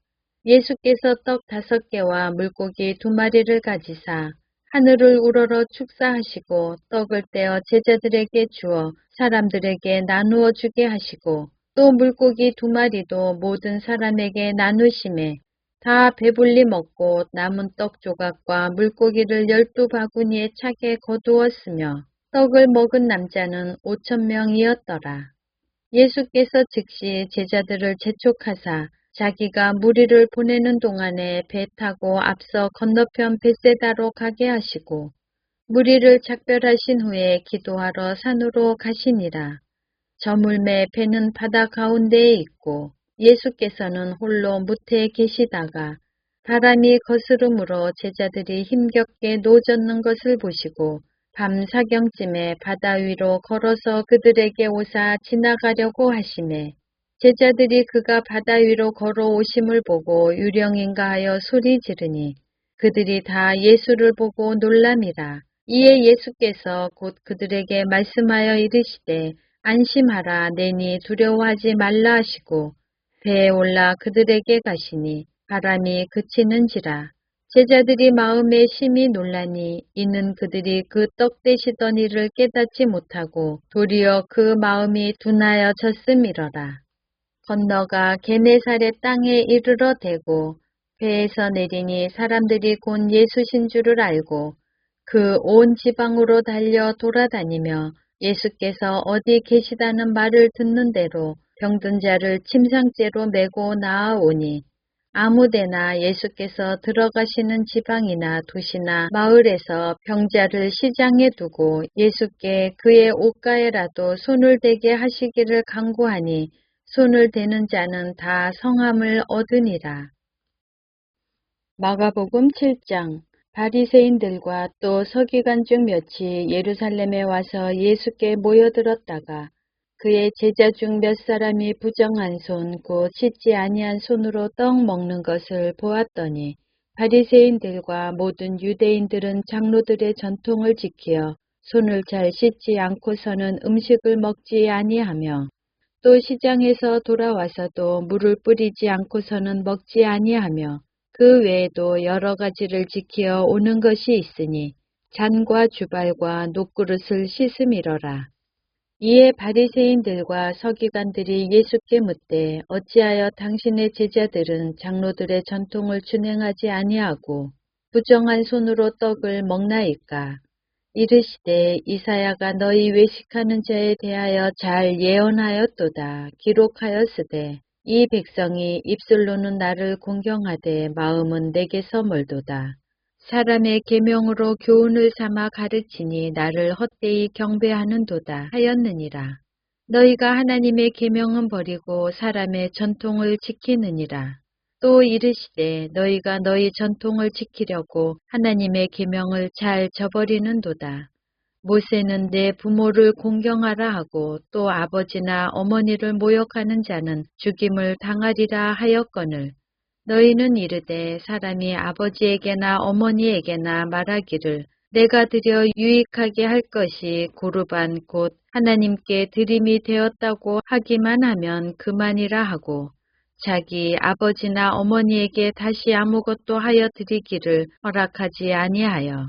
예수께서 떡 5개와 물고기 2마리를 가지사 하늘을 우러러 축사하시고 떡을 떼어 제자들에게 주어 사람들에게 나누어 주게 하시고 또 물고기 2마리도 모든 사람에게 나누심에 다 배불리 먹고 남은 떡 조각과 물고기를 12바구니에 차게 거두었으며 떡을 먹은 남자는 5,000명이었더라. 예수께서 즉시 제자들을 재촉하사 자기가 무리를 보내는 동안에 배 타고 앞서 건너편 벳세다로 가게 하시고 무리를 작별하신 후에 기도하러 산으로 가시니라. 저물매 배는 바다 가운데에 있고 예수께서는 홀로 무태에 계시다가 바람이 거스름으로 제자들이 힘겹게 노젓는 것을 보시고 밤 사경쯤에 바다 위로 걸어서 그들에게 오사 지나가려고 하시매 제자들이 그가 바다 위로 걸어오심을 보고 유령인가 하여 소리 지르니 그들이 다 예수를 보고 놀람이라. 이에 예수께서 곧 그들에게 말씀하여 이르시되 안심하라 내니 두려워하지 말라 하시고 배에 올라 그들에게 가시니 바람이 그치는지라. 제자들이 마음에 심히 놀라니 이는 그들이 그 떡 되시던 일을 깨닫지 못하고 도리어 그 마음이 둔하여 졌음이러라. 건너가 게네사렛 땅에 이르러 대고 배에서 내리니 사람들이 곧 예수신 줄을 알고 그 온 지방으로 달려 돌아다니며 예수께서 어디 계시다는 말을 듣는 대로 병든 자를 침상째로 메고 나아오니 아무데나 예수께서 들어가시는 지방이나 도시나 마을에서 병자를 시장에 두고 예수께 그의 옷가에라도 손을 대게 하시기를 간구하니 손을 대는 자는 다 성함을 얻으니라. 마가복음 7장. 바리새인들과 또 서기관 중 몇이 예루살렘에 와서 예수께 모여들었다가 그의 제자 중 몇 사람이 부정한 손, 곧 씻지 아니한 손으로 떡 먹는 것을 보았더니 바리새인들과 모든 유대인들은 장로들의 전통을 지키어 손을 잘 씻지 않고서는 음식을 먹지 아니하며 또 시장에서 돌아와서도 물을 뿌리지 않고서는 먹지 아니하며 그 외에도 여러 가지를 지키어 오는 것이 있으니 잔과 주발과 녹그릇을 씻음이러라. 이에 바리새인들과 서기관들이 예수께 묻되 어찌하여 당신의 제자들은 장로들의 전통을 준행하지 아니하고 부정한 손으로 떡을 먹나이까? 이르시되 이사야가 너희 외식하는 자에 대하여 잘 예언하였도다. 기록하였으되 이 백성이 입술로는 나를 공경하되 마음은 내게서 멀도다. 사람의 계명으로 교훈을 삼아 가르치니 나를 헛되이 경배하는도다 하였느니라. 너희가 하나님의 계명은 버리고 사람의 전통을 지키느니라. 또 이르시되 너희가 너희 전통을 지키려고 하나님의 계명을 잘 저버리는도다. 모세는 내 부모를 공경하라 하고 또 아버지나 어머니를 모욕하는 자는 죽임을 당하리라 하였거늘 너희는 이르되 사람이 아버지에게나 어머니에게나 말하기를 내가 드려 유익하게 할 것이 고르반 곧 하나님께 드림이 되었다고 하기만 하면 그만이라 하고 자기 아버지나 어머니에게 다시 아무것도 하여 드리기를 허락하지 아니하여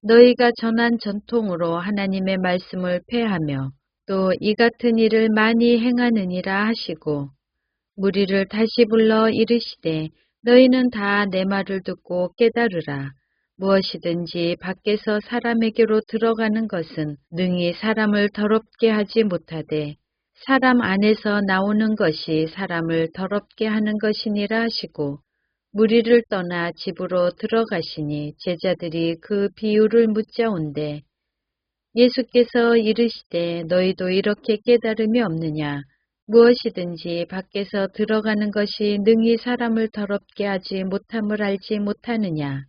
너희가 전한 전통으로 하나님의 말씀을 폐하며 또 이 같은 일을 많이 행하느니라 하시고 무리를 다시 불러 이르시되 너희는 다 내 말을 듣고 깨달으라. 무엇이든지 밖에서 사람에게로 들어가는 것은 능히 사람을 더럽게 하지 못하되 사람 안에서 나오는 것이 사람을 더럽게 하는 것이니라 하시고 무리를 떠나 집으로 들어가시니 제자들이 그 비유를 묻자온대 예수께서 이르시되 너희도 이렇게 깨달음이 없느냐 무엇이든지 밖에서 들어가는 것이 능히 사람을 더럽게 하지 못함을 알지 못하느냐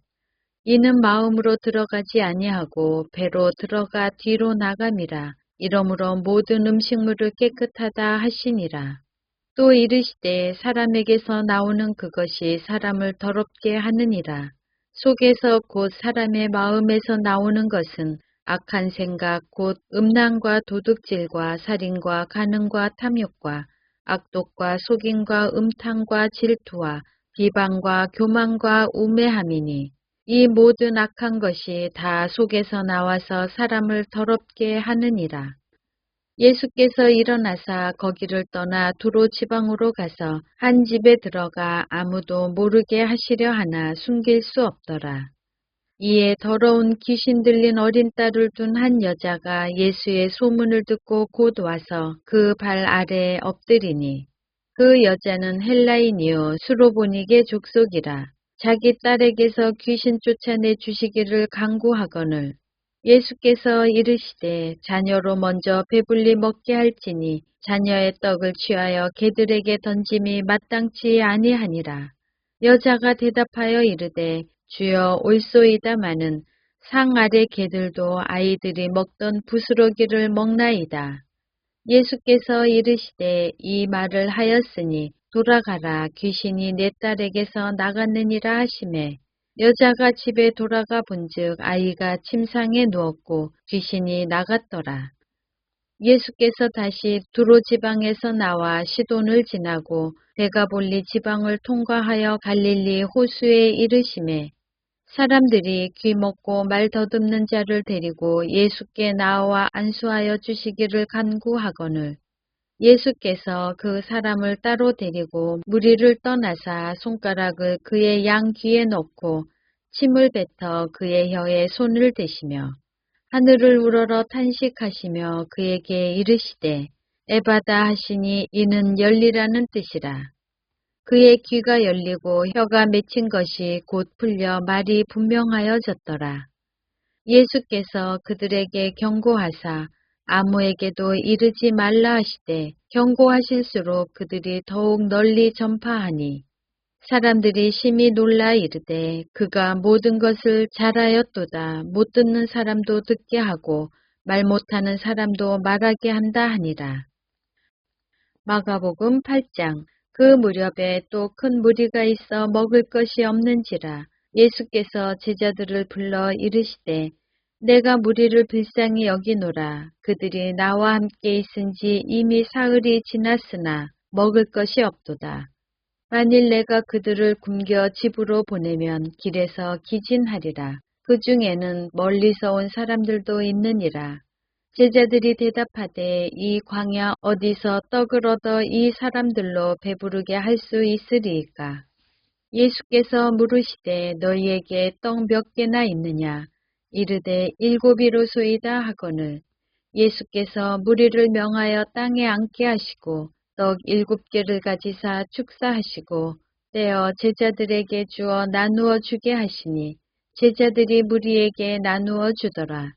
이는 마음으로 들어가지 아니하고 배로 들어가 뒤로 나감이라 이러므로 모든 음식물을 깨끗하다 하시니라. 또 이르시되 사람에게서 나오는 그것이 사람을 더럽게 하느니라. 속에서 곧 사람의 마음에서 나오는 것은 악한 생각 곧 음란과 도둑질과 살인과 간음과 탐욕과 악독과 속임과 음탕과 질투와 비방과 교만과 우매함이니 이 모든 악한 것이 다 속에서 나와서 사람을 더럽게 하느니라. 예수께서 일어나사 거기를 떠나 두로 지방으로 가서 한 집에 들어가 아무도 모르게 하시려 하나 숨길 수 없더라. 이에 더러운 귀신 들린 어린 딸을 둔 한 여자가 예수의 소문을 듣고 곧 와서 그 발 아래에 엎드리니 그 여자는 헬라인이요 수로보니게 족속이라. 자기 딸에게서 귀신 쫓아내 주시기를 간구하거늘 예수께서 이르시되 자녀로 먼저 배불리 먹게 할지니 자녀의 떡을 취하여 개들에게 던짐이 마땅치 아니하니라. 여자가 대답하여 이르되 주여 옳소이다마는 상 아래 개들도 아이들이 먹던 부스러기를 먹나이다. 예수께서 이르시되 이 말을 하였으니 돌아가라 귀신이 내 딸에게서 나갔느니라 하시매 여자가 집에 돌아가 본즉 아이가 침상에 누웠고 귀신이 나갔더라. 예수께서 다시 두로 지방에서 나와 시돈을 지나고 데가볼리 지방을 통과하여 갈릴리 호수에 이르시매 사람들이 귀 먹고 말 더듬는 자를 데리고 예수께 나와 안수하여 주시기를 간구하거늘 예수께서 그 사람을 따로 데리고 무리를 떠나사 손가락을 그의 양 귀에 넣고 침을 뱉어 그의 혀에 손을 대시며 하늘을 우러러 탄식하시며 그에게 이르시되 에바다 하시니 이는 열리라는 뜻이라. 그의 귀가 열리고 혀가 맺힌 것이 곧 풀려 말이 분명하여졌더라. 예수께서 그들에게 경고하사 아무에게도 이르지 말라 하시되 경고하실수록 그들이 더욱 널리 전파하니 사람들이 심히 놀라 이르되 그가 모든 것을 잘하였도다 못 듣는 사람도 듣게 하고 말 못하는 사람도 말하게 한다 하니라. 마가복음 8장 그 무렵에 또 큰 무리가 있어 먹을 것이 없는지라 예수께서 제자들을 불러 이르시되 내가 무리를 불쌍히 여기노라. 그들이 나와 함께 있은지 이미 사흘이 지났으나 먹을 것이 없도다. 만일 내가 그들을 굶겨 집으로 보내면 길에서 기진하리라. 그 중에는 멀리서 온 사람들도 있느니라. 제자들이 대답하되 이 광야 어디서 떡을 얻어 이 사람들로 배부르게 할 수 있으리이까? 예수께서 물으시되 너희에게 떡 몇 개나 있느냐? 이르되 7이로소이다 하거늘 예수께서 무리를 명하여 땅에 앉게 하시고 떡 7개를 가지사 축사하시고 떼어 제자들에게 주어 나누어 주게 하시니 제자들이 무리에게 나누어 주더라.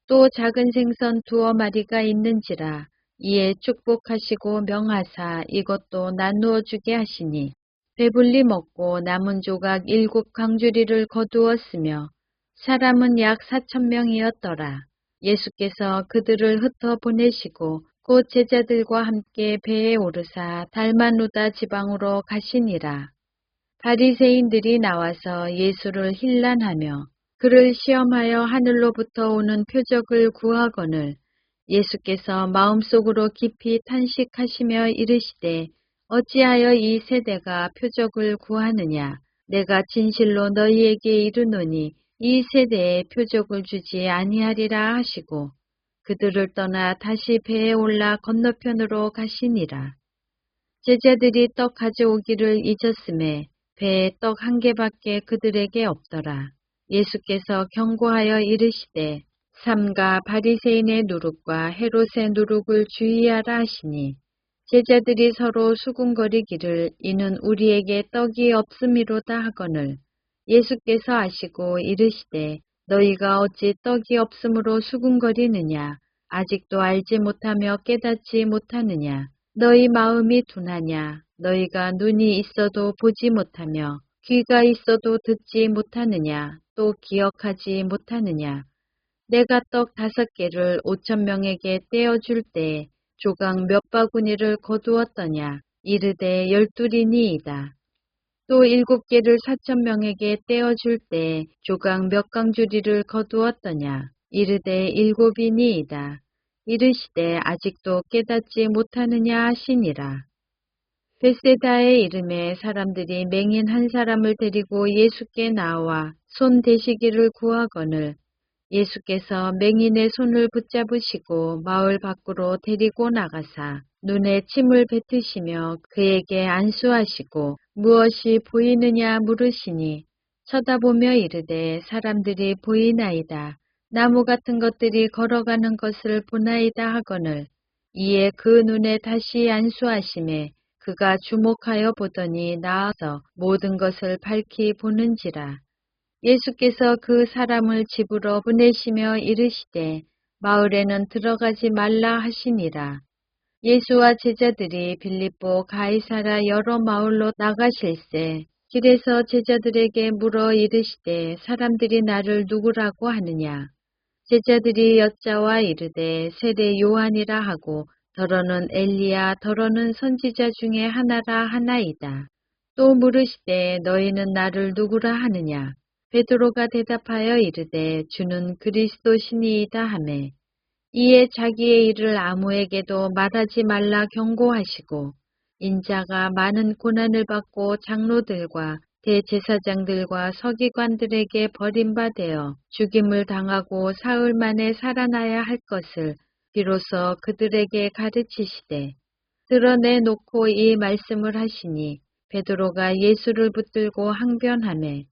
또 작은 생선 2마리가 있는지라 이에 축복하시고 명하사 이것도 나누어 주게 하시니 배불리 먹고 남은 조각 7강주리를 거두었으며 사람은 약 4,000명이었더라. 예수께서 그들을 흩어 보내시고 곧 제자들과 함께 배에 오르사 달마누다 지방으로 가시니라. 바리새인들이 나와서 예수를 힐난하며 그를 시험하여 하늘로부터 오는 표적을 구하거늘 예수께서 마음속으로 깊이 탄식하시며 이르시되 어찌하여 이 세대가 표적을 구하느냐. 내가 진실로 너희에게 이르노니 이 세대에 표적을 주지 아니하리라 하시고 그들을 떠나 다시 배에 올라 건너편으로 가시니라. 제자들이 떡 가져오기를 잊었음에 배에 떡 한 개밖에 그들에게 없더라. 예수께서 경고하여 이르시되 삼가 바리새인의 누룩과 헤롯의 누룩을 주의하라 하시니 제자들이 서로 수군거리기를 이는 우리에게 떡이 없음이로다 하거늘 예수께서 아시고 이르시되 너희가 어찌 떡이 없음으로 수군거리느냐. 아직도 알지 못하며 깨닫지 못하느냐. 너희 마음이 둔하냐. 너희가 눈이 있어도 보지 못하며 귀가 있어도 듣지 못하느냐. 또 기억하지 못하느냐. 내가 떡 5개를 5,000명에게 떼어줄 때 조각 몇 바구니를 거두었더냐. 이르되 12이니이다. 또 7개를 4,000명에게 떼어줄 때 조각 몇 강주리를 거두었더냐. 이르되 7이니이다. 이르시되 아직도 깨닫지 못하느냐 하시니라. 벳세다에 이름에 사람들이 맹인 한 사람을 데리고 예수께 나와 손 대시기를 구하거늘 예수께서 맹인의 손을 붙잡으시고 마을 밖으로 데리고 나가사 눈에 침을 뱉으시며 그에게 안수하시고 무엇이 보이느냐 물으시니 쳐다보며 이르되 사람들이 보이나이다. 나무 같은 것들이 걸어가는 것을 보나이다 하거늘 이에 그 눈에 다시 안수하심에 그가 주목하여 보더니 나아서 모든 것을 밝히 보는지라. 예수께서 그 사람을 집으로 보내시며 이르시되 마을에는 들어가지 말라 하시니라. 예수와 제자들이 빌립보 가이사라 여러 마을로 나가실세 길에서 제자들에게 물어 이르시되 사람들이 나를 누구라고 하느냐. 제자들이 여짜와 이르되 세례 요한이라 하고 더러는 엘리야 더러는 선지자 중에 하나라 하나이다. 또 물으시되 너희는 나를 누구라 하느냐. 베드로가 대답하여 이르되 주는 그리스도시니이다 하매 이에 자기의 일을 아무에게도 말하지 말라 경고하시고 인자가 많은 고난을 받고 장로들과 대제사장들과 서기관들에게 버림받아 죽임을 당하고 사흘 만에 살아나야 할 것을 비로소 그들에게 가르치시되 드러내놓고 이 말씀을 하시니 베드로가 예수를 붙들고 항변하매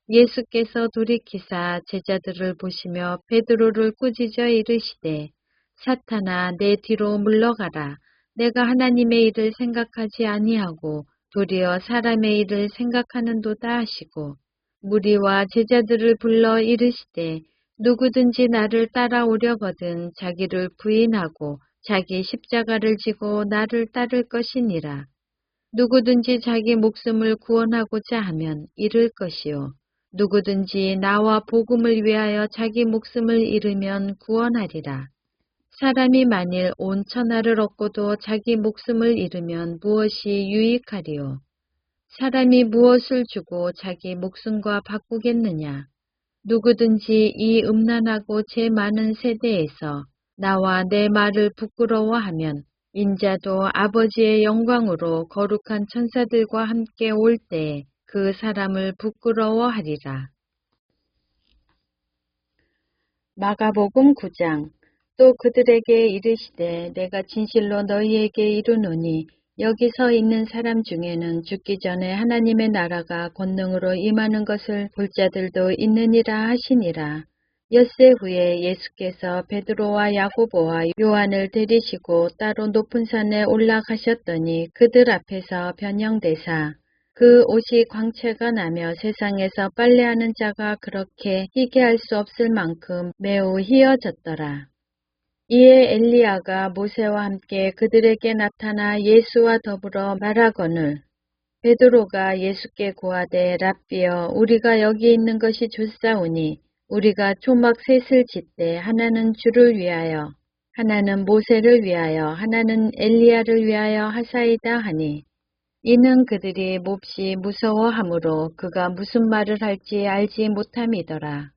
예수께서 돌이키사 제자들을 보시며 베드로를 꾸짖어 이르시되 사탄아 내 뒤로 물러가라. 내가 하나님의 일을 생각하지 아니하고 도리어 사람의 일을 생각하는도다 하시고 무리와 제자들을 불러 이르시되 누구든지 나를 따라오려거든 자기를 부인하고 자기 십자가를 지고 나를 따를 것이니라. 누구든지 자기 목숨을 구원하고자 하면 잃을 것이요 누구든지 나와 복음을 위하여 자기 목숨을 잃으면 구원하리라. 사람이 만일 온 천하를 얻고도 자기 목숨을 잃으면 무엇이 유익하리요? 사람이 무엇을 주고 자기 목숨과 바꾸겠느냐? 누구든지 이 음란하고 죄 많은 세대에서 나와 내 말을 부끄러워하면 인자도 아버지의 영광으로 거룩한 천사들과 함께 올 때에 그 사람을 부끄러워하리라. 마가복음 9장. 또 그들에게 이르시되 내가 진실로 너희에게 이르노니 여기 서 있는 사람 중에는 죽기 전에 하나님의 나라가 권능으로 임하는 것을 볼 자들도 있느니라 하시니라. 엿새 후에 예수께서 베드로와 야고보와 요한을 데리시고 따로 높은 산에 올라가셨더니 그들 앞에서 변형되사 그 옷이 광채가 나며 세상에서 빨래하는 자가 그렇게 희게 할 수 없을 만큼 매우 희어졌더라. 이에 엘리야가 모세와 함께 그들에게 나타나 예수와 더불어 말하거늘 베드로가 예수께 고하되 랍비여 우리가 여기 있는 것이 좋사오니 우리가 초막 셋을 짓되 하나는 주를 위하여 하나는 모세를 위하여 하나는 엘리야를 위하여 하사이다 하니 이는 그들이 몹시 무서워하므로 그가 무슨 말을 할지 알지 못함이더라.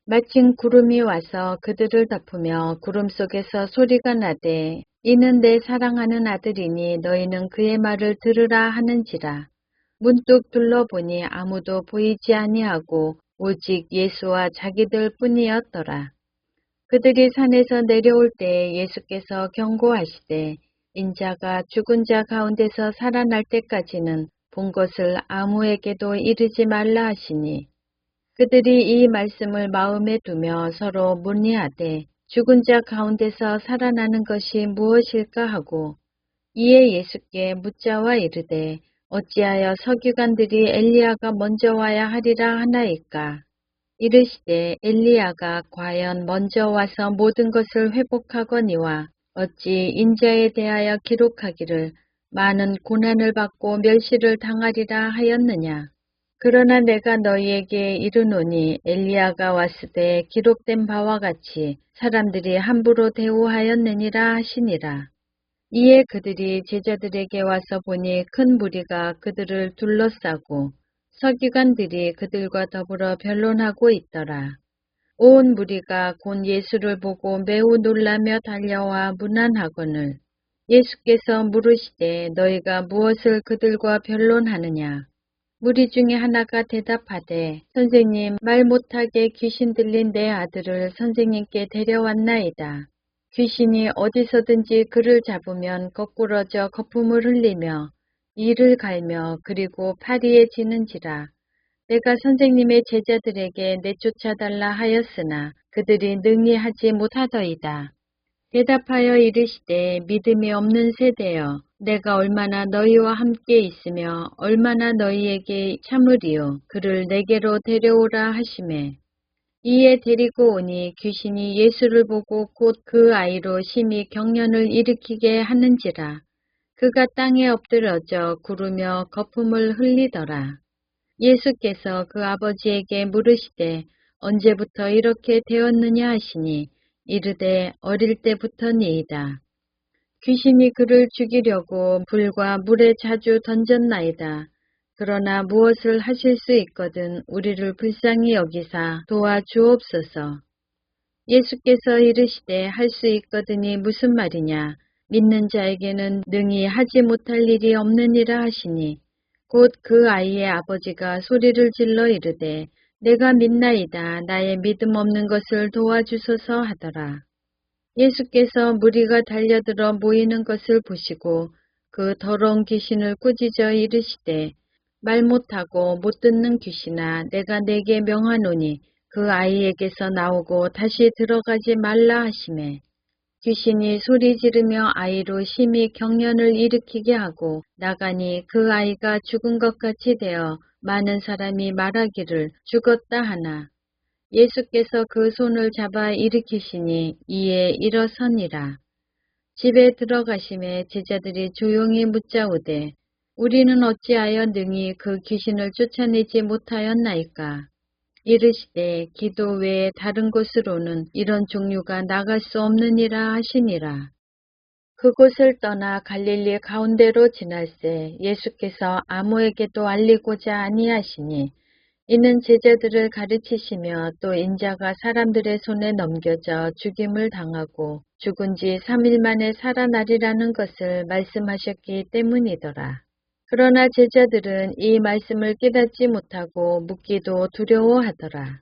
마침 구름이 와서 그들을 덮으며 구름 속에서 소리가 나되 이는 내 사랑하는 아들이니 너희는 그의 말을 들으라 하는지라. 문득 둘러보니 아무도 보이지 아니하고 오직 예수와 자기들 뿐이었더라. 그들이 산에서 내려올 때 예수께서 경고하시되 인자가 죽은 자 가운데서 살아날 때까지는 본 것을 아무에게도 이르지 말라 하시니 그들이 이 말씀을 마음에 두며 서로 문의하되 죽은 자 가운데서 살아나는 것이 무엇일까 하고 이에 예수께 묻자와 이르되 어찌하여 서기관들이 엘리야가 먼저 와야 하리라 하나이까. 이르시되 엘리야가 과연 먼저 와서 모든 것을 회복하거니와 어찌 인자에 대하여 기록하기를 많은 고난을 받고 멸시를 당하리라 하였느냐. 그러나 내가 너희에게 이르노니 엘리야가 왔을 때 기록된 바와 같이 사람들이 함부로 대우하였느니라 하시니라. 이에 그들이 제자들에게 와서 보니 큰 무리가 그들을 둘러싸고 서기관들이 그들과 더불어 변론하고 있더라. 온 무리가 곧 예수를 보고 매우 놀라며 달려와 문안하거늘 예수께서 물으시되 너희가 무엇을 그들과 변론하느냐. 무리 중에 하나가 대답하되 선생님 말 못하게 귀신 들린 내 아들을 선생님께 데려왔나이다. 귀신이 어디서든지 그를 잡으면 거꾸러져 거품을 흘리며 이를 갈며 그리고 파리에 지는지라. 내가 선생님의 제자들에게 내쫓아달라 하였으나 그들이 능히 하지 못하더이다. 대답하여 이르시되 믿음이 없는 세대여 내가 얼마나 너희와 함께 있으며 얼마나 너희에게 참으리요 그를 내게로 데려오라 하시매 이에 데리고 오니 귀신이 예수를 보고 곧 그 아이로 심히 경련을 일으키게 하는지라. 그가 땅에 엎드러져 구르며 거품을 흘리더라. 예수께서 그 아버지에게 물으시되 언제부터 이렇게 되었느냐 하시니 이르되 어릴 때부터니이다. 귀신이 그를 죽이려고 불과 물에 자주 던졌나이다. 그러나 무엇을 하실 수 있거든 우리를 불쌍히 여기사 도와주옵소서. 예수께서 이르시되 할 수 있거든이 무슨 말이냐. 믿는 자에게는 능히 하지 못할 일이 없느니라 하시니 곧 그 아이의 아버지가 소리를 질러 이르되 내가 믿나이다. 나의 믿음 없는 것을 도와주소서 하더라. 예수께서 무리가 달려들어 모이는 것을 보시고 그 더러운 귀신을 꾸짖어 이르시되 말 못하고 못 듣는 귀신아 내가 네게 명하노니 그 아이에게서 나오고 다시 들어가지 말라 하시매 귀신이 소리 지르며 아이로 심히 경련을 일으키게 하고 나가니 그 아이가 죽은 것 같이 되어 많은 사람이 말하기를 죽었다 하나 예수께서 그 손을 잡아 일으키시니 이에 일어서니라. 집에 들어가심에 제자들이 조용히 묻자오되 우리는 어찌하여 능히 그 귀신을 쫓아내지 못하였나이까. 이르시되 기도 외에 다른 곳으로는 이런 종류가 나갈 수 없느니라 하시니라. 그곳을 떠나 갈릴리 가운데로 지날새 예수께서 아무에게도 알리고자 아니하시니 이는 제자들을 가르치시며 또 인자가 사람들의 손에 넘겨져 죽임을 당하고 죽은 지 3일 만에 살아나리라는 것을 말씀하셨기 때문이더라. 그러나 제자들은 이 말씀을 깨닫지 못하고 묻기도 두려워하더라.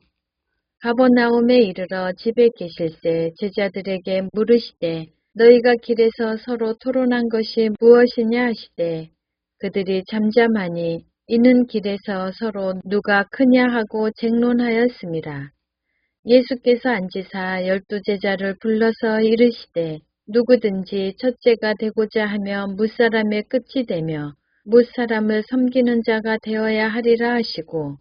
가버나움에 이르러 집에 계실새 제자들에게 물으시되 너희가 길에서 서로 토론한 것이 무엇이냐 하시되 그들이 잠잠하니 이는 길에서 서로 누가 크냐 하고 쟁론하였습니다. 예수께서 앉으사 12제자를 불러서 이르시되 누구든지 첫째가 되고자 하면 무사람의 끝이 되며 무사람을 섬기는 자가 되어야 하리라 하시고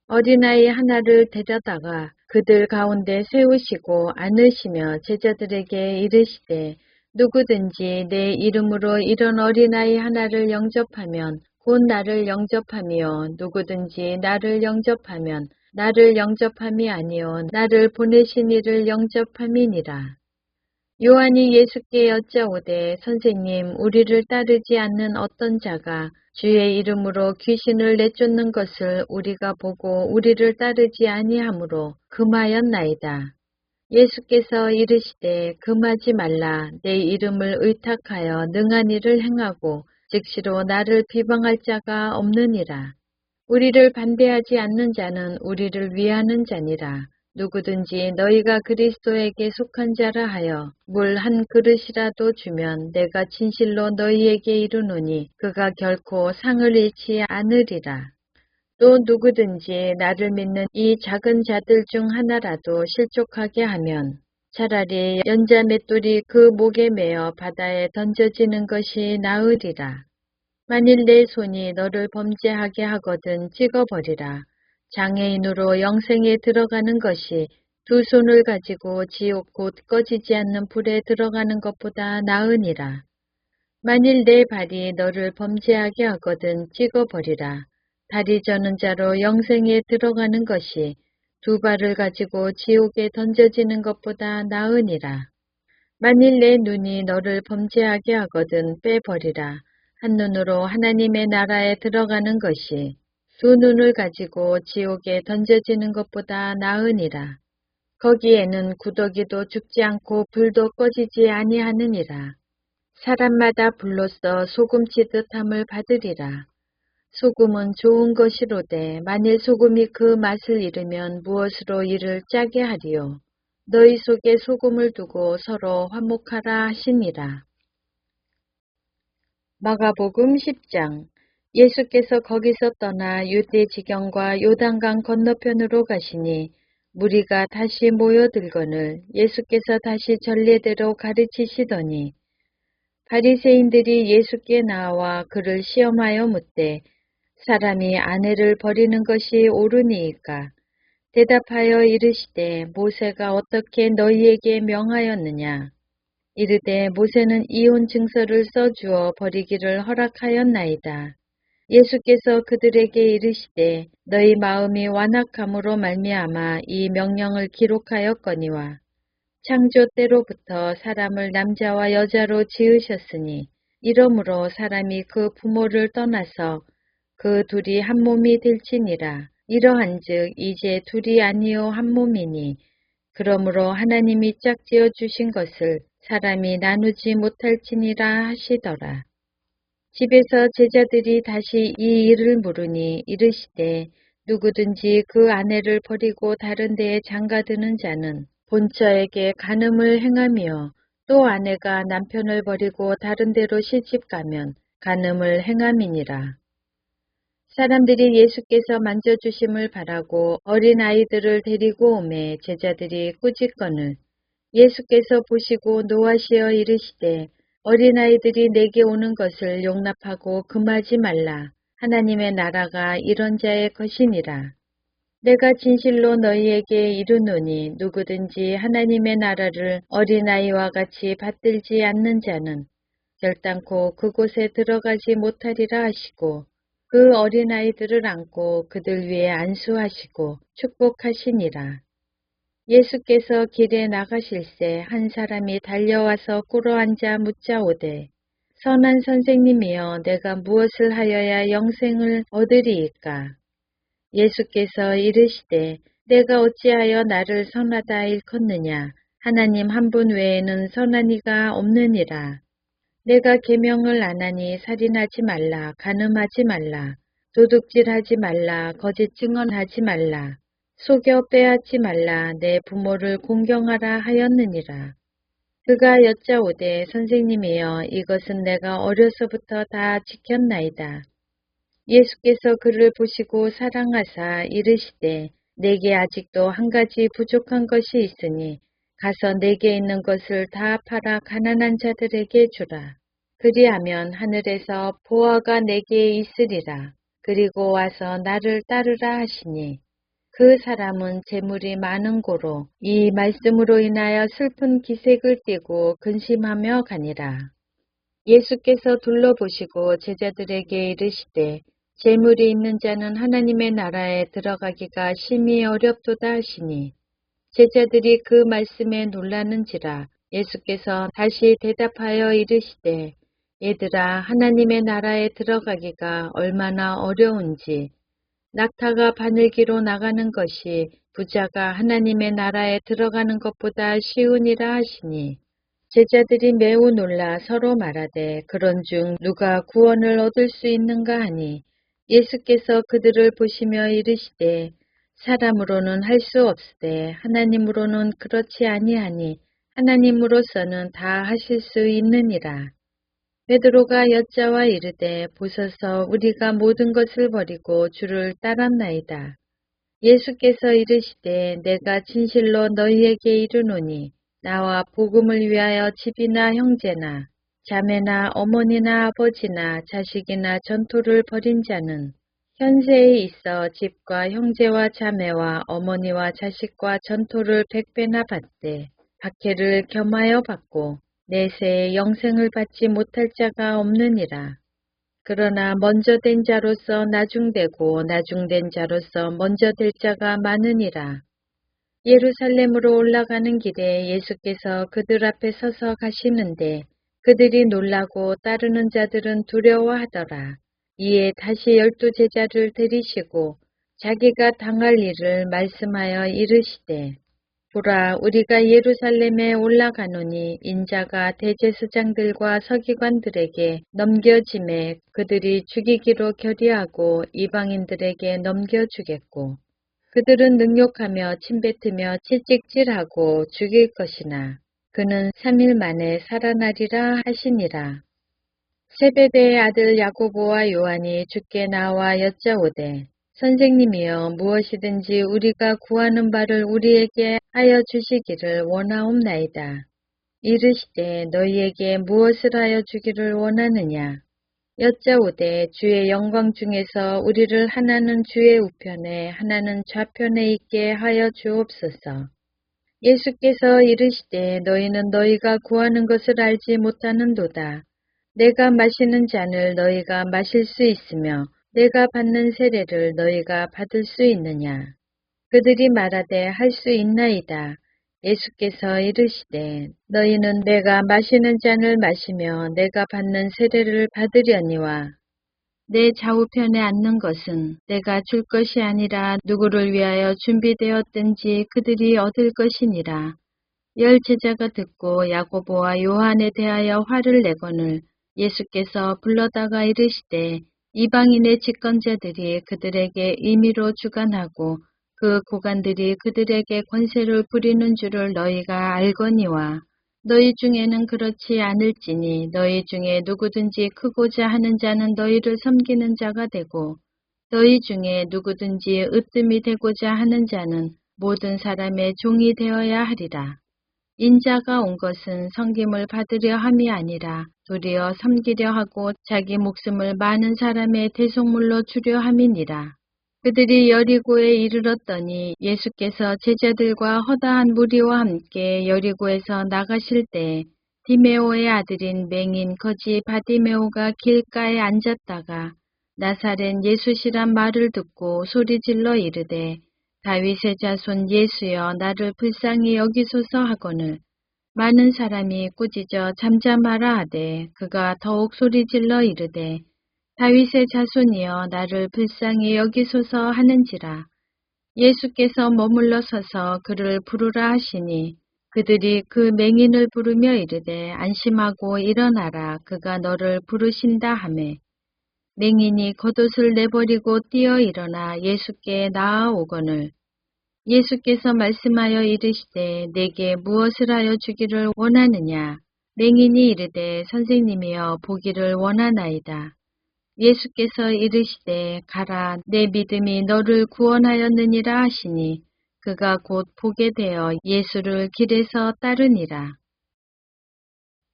어린아이 하나를 데려다가 그들 가운데 세우시고 안으시며 제자들에게 이르시되 누구든지 내 이름으로 이런 어린아이 하나를 영접하면 곧 나를 영접하며 누구든지 나를 영접하면 나를 영접함이 아니요 나를 보내신 이를 영접함이니라. 요한이 예수께 여짜오되 선생님 우리를 따르지 않는 어떤 자가 주의 이름으로 귀신을 내쫓는 것을 우리가 보고 우리를 따르지 아니하므로 금하였나이다. 예수께서 이르시되 금하지 말라. 내 이름을 의탁하여 능한 일을 행하고 즉시로 나를 비방할 자가 없느니라. 우리를 반대하지 않는 자는 우리를 위하는 자니라. 누구든지 너희가 그리스도에게 속한 자라 하여 물 한 그릇이라도 주면 내가 진실로 너희에게 이르노니 그가 결코 상을 잃지 않으리라. 또 누구든지 나를 믿는 이 작은 자들 중 하나라도 실족하게 하면 차라리 연자 맷돌이 그 목에 매어 바다에 던져지는 것이 나으리라. 만일 내 손이 너를 범죄하게 하거든 찍어버리라. 장애인으로 영생에 들어가는 것이 두 손을 가지고 지옥 곧 꺼지지 않는 불에 들어가는 것보다 나으니라. 만일 내 발이 너를 범죄하게 하거든 찍어버리라. 다리 저는 자로 영생에 들어가는 것이 두 발을 가지고 지옥에 던져지는 것보다 나으니라. 만일 내 눈이 너를 범죄하게 하거든 빼버리라. 한눈으로 하나님의 나라에 들어가는 것이 두 눈을 가지고 지옥에 던져지는 것보다 나으니라. 거기에는 구더기도 죽지 않고 불도 꺼지지 아니하느니라. 사람마다 불로써 소금치듯 함을 받으리라. 소금은 좋은 것이로되 만일 소금이 그 맛을 잃으면 무엇으로 이를 짜게 하리요. 너희 속에 소금을 두고 서로 화목하라 하시니라. 마가복음 10장. 예수께서 거기서 떠나 유대 지경과 요단강 건너편으로 가시니 무리가 다시 모여들거늘 예수께서 다시 전례대로 가르치시더니 바리새인들이 예수께 나와 그를 시험하여 묻되 사람이 아내를 버리는 것이 옳으니이까? 대답하여 이르시되 모세가 어떻게 너희에게 명하였느냐? 이르되 모세는 이혼 증서를 써주어 버리기를 허락하였나이다. 예수께서 그들에게 이르시되 너희 마음이 완악함으로 말미암아 이 명령을 기록하였거니와 창조 때로부터 사람을 남자와 여자로 지으셨으니 이러므로 사람이 그 부모를 떠나서 그 둘이 한 몸이 될지니라. 이러한즉 이제 둘이 아니요 한 몸이니 그러므로 하나님이 짝지어 주신 것을 사람이 나누지 못할지니라 하시더라. 집에서 제자들이 다시 이 일을 물으니 이르시되 누구든지 그 아내를 버리고 다른 데에 장가드는 자는 본처에게 간음을 행하며 또 아내가 남편을 버리고 다른 데로 시집가면 간음을 행함이니라. 사람들이 예수께서 만져주심을 바라고 어린아이들을 데리고 오매 제자들이 꾸짖거늘 예수께서 보시고 노하시어 이르시되 어린아이들이 내게 오는 것을 용납하고 금하지 말라. 하나님의 나라가 이런 자의 것이니라. 내가 진실로 너희에게 이르노니 누구든지 하나님의 나라를 어린아이와 같이 받들지 않는 자는 결단코 그곳에 들어가지 못하리라 하시고 그 어린아이들을 안고 그들 위에 안수하시고 축복하시니라. 예수께서 길에 나가실새 한 사람이 달려와서 꿇어앉아 묻자오되 선한 선생님이여 내가 무엇을 하여야 영생을 얻으리이까? 예수께서 이르시되 내가 어찌하여 나를 선하다 일컫느냐? 하나님 한 분 외에는 선한 이가 없느니라. 내가 계명을 안 하니 살인하지 말라, 간음하지 말라, 도둑질하지 말라, 거짓 증언하지 말라, 속여 빼앗지 말라, 내 부모를 공경하라 하였느니라. 그가 여짜오되 선생님이여 이것은 내가 어려서부터 다 지켰나이다. 예수께서 그를 보시고 사랑하사 이르시되 내게 아직도 한 가지 부족한 것이 있으니 가서 내게 있는 것을 다 팔아 가난한 자들에게 주라. 그리하면 하늘에서 보화가 내게 있으리라. 그리고 와서 나를 따르라 하시니 그 사람은 재물이 많은 고로 이 말씀으로 인하여 슬픈 기색을 띠고 근심하며 가니라. 예수께서 둘러보시고 제자들에게 이르시되 재물이 있는 자는 하나님의 나라에 들어가기가 심히 어렵도다 하시니 제자들이 그 말씀에 놀라는지라 예수께서 다시 대답하여 이르시되 얘들아 하나님의 나라에 들어가기가 얼마나 어려운지 낙타가 바늘기로 나가는 것이 부자가 하나님의 나라에 들어가는 것보다 쉬우니라 하시니 제자들이 매우 놀라 서로 말하되 그런 중 누가 구원을 얻을 수 있는가 하니 예수께서 그들을 보시며 이르시되 사람으로는 할 수 없으되 하나님으로는 그렇지 아니하니 하나님으로서는 다 하실 수 있느니라. 베드로가 여짜와 이르되 보소서 우리가 모든 것을 버리고 주를 따랐나이다. 예수께서 이르시되 내가 진실로 너희에게 이르노니 나와 복음을 위하여 집이나 형제나 자매나 어머니나 아버지나 자식이나 전토를 벌인 자는 현세에 있어 집과 형제와 자매와 어머니와 자식과 전토를 100배나 받되 박해를 겸하여 받고 내세에 영생을 받지 못할 자가 없느니라. 그러나 먼저 된 자로서 나중되고 나중된 자로서 먼저 될 자가 많으니라. 예루살렘으로 올라가는 길에 예수께서 그들 앞에 서서 가시는데 그들이 놀라고 따르는 자들은 두려워하더라. 이에 다시 12 제자를 들이시고 자기가 당할 일을 말씀하여 이르시되 보라 우리가 예루살렘에 올라가노니 인자가 대제사장들과 서기관들에게 넘겨짐에 그들이 죽이기로 결의하고 이방인들에게 넘겨주겠고 그들은 능욕하며 침뱉으며 채찍질하고 죽일 것이나 그는 3일 만에 살아나리라 하시니라. 세베대의 아들 야고보와 요한이 주께 나와 여짜오되 선생님이여 무엇이든지 우리가 구하는 바를 우리에게 하여 주시기를 원하옵나이다. 이르시되 너희에게 무엇을 하여 주기를 원하느냐. 여짜오되 주의 영광 중에서 우리를 하나는 주의 우편에 하나는 좌편에 있게 하여 주옵소서. 예수께서 이르시되 너희는 너희가 구하는 것을 알지 못하는도다. 내가 마시는 잔을 너희가 마실 수 있으며 내가 받는 세례를 너희가 받을 수 있느냐. 그들이 말하되 할 수 있나이다. 예수께서 이르시되 너희는 내가 마시는 잔을 마시며 내가 받는 세례를 받으려니와 내 좌우편에 앉는 것은 내가 줄 것이 아니라 누구를 위하여 준비되었든지 그들이 얻을 것이니라. 10 제자가 듣고 야고보와 요한에 대하여 화를 내거늘 예수께서 불러다가 이르시되 이방인의 집권자들이 그들에게 임의로 주관하고 그 고관들이 그들에게 권세를 부리는 줄을 너희가 알거니와 너희 중에는 그렇지 않을지니 너희 중에 누구든지 크고자 하는 자는 너희를 섬기는 자가 되고 너희 중에 누구든지 으뜸이 되고자 하는 자는 모든 사람의 종이 되어야 하리라. 인자가 온 것은 섬김을 받으려 함이 아니라 도리어 섬기려 하고 자기 목숨을 많은 사람의 대속물로 주려 함이니라. 그들이 여리고에 이르렀더니 예수께서 제자들과 허다한 무리와 함께 여리고에서 나가실 때 디메오의 아들인 맹인 거지 바디메오가 길가에 앉았다가 나사렛 예수시란 말을 듣고 소리질러 이르되 다윗의 자손 예수여 나를 불쌍히 여기소서 하거늘 많은 사람이 꾸짖어 잠잠하라 하되 그가 더욱 소리질러 이르되 다윗의 자손이여 나를 불쌍히 여기소서 하는지라. 예수께서 머물러 서서 그를 부르라 하시니 그들이 그 맹인을 부르며 이르되 안심하고 일어나라 그가 너를 부르신다 하매 맹인이 겉옷을 내버리고 뛰어 일어나 예수께 나아오거늘 예수께서 말씀하여 이르시되 내게 무엇을 하여 주기를 원하느냐. 맹인이 이르되 선생님이여 보기를 원하나이다. 예수께서 이르시되 가라 내 믿음이 너를 구원하였느니라 하시니 그가 곧 보게 되어 예수를 길에서 따르니라.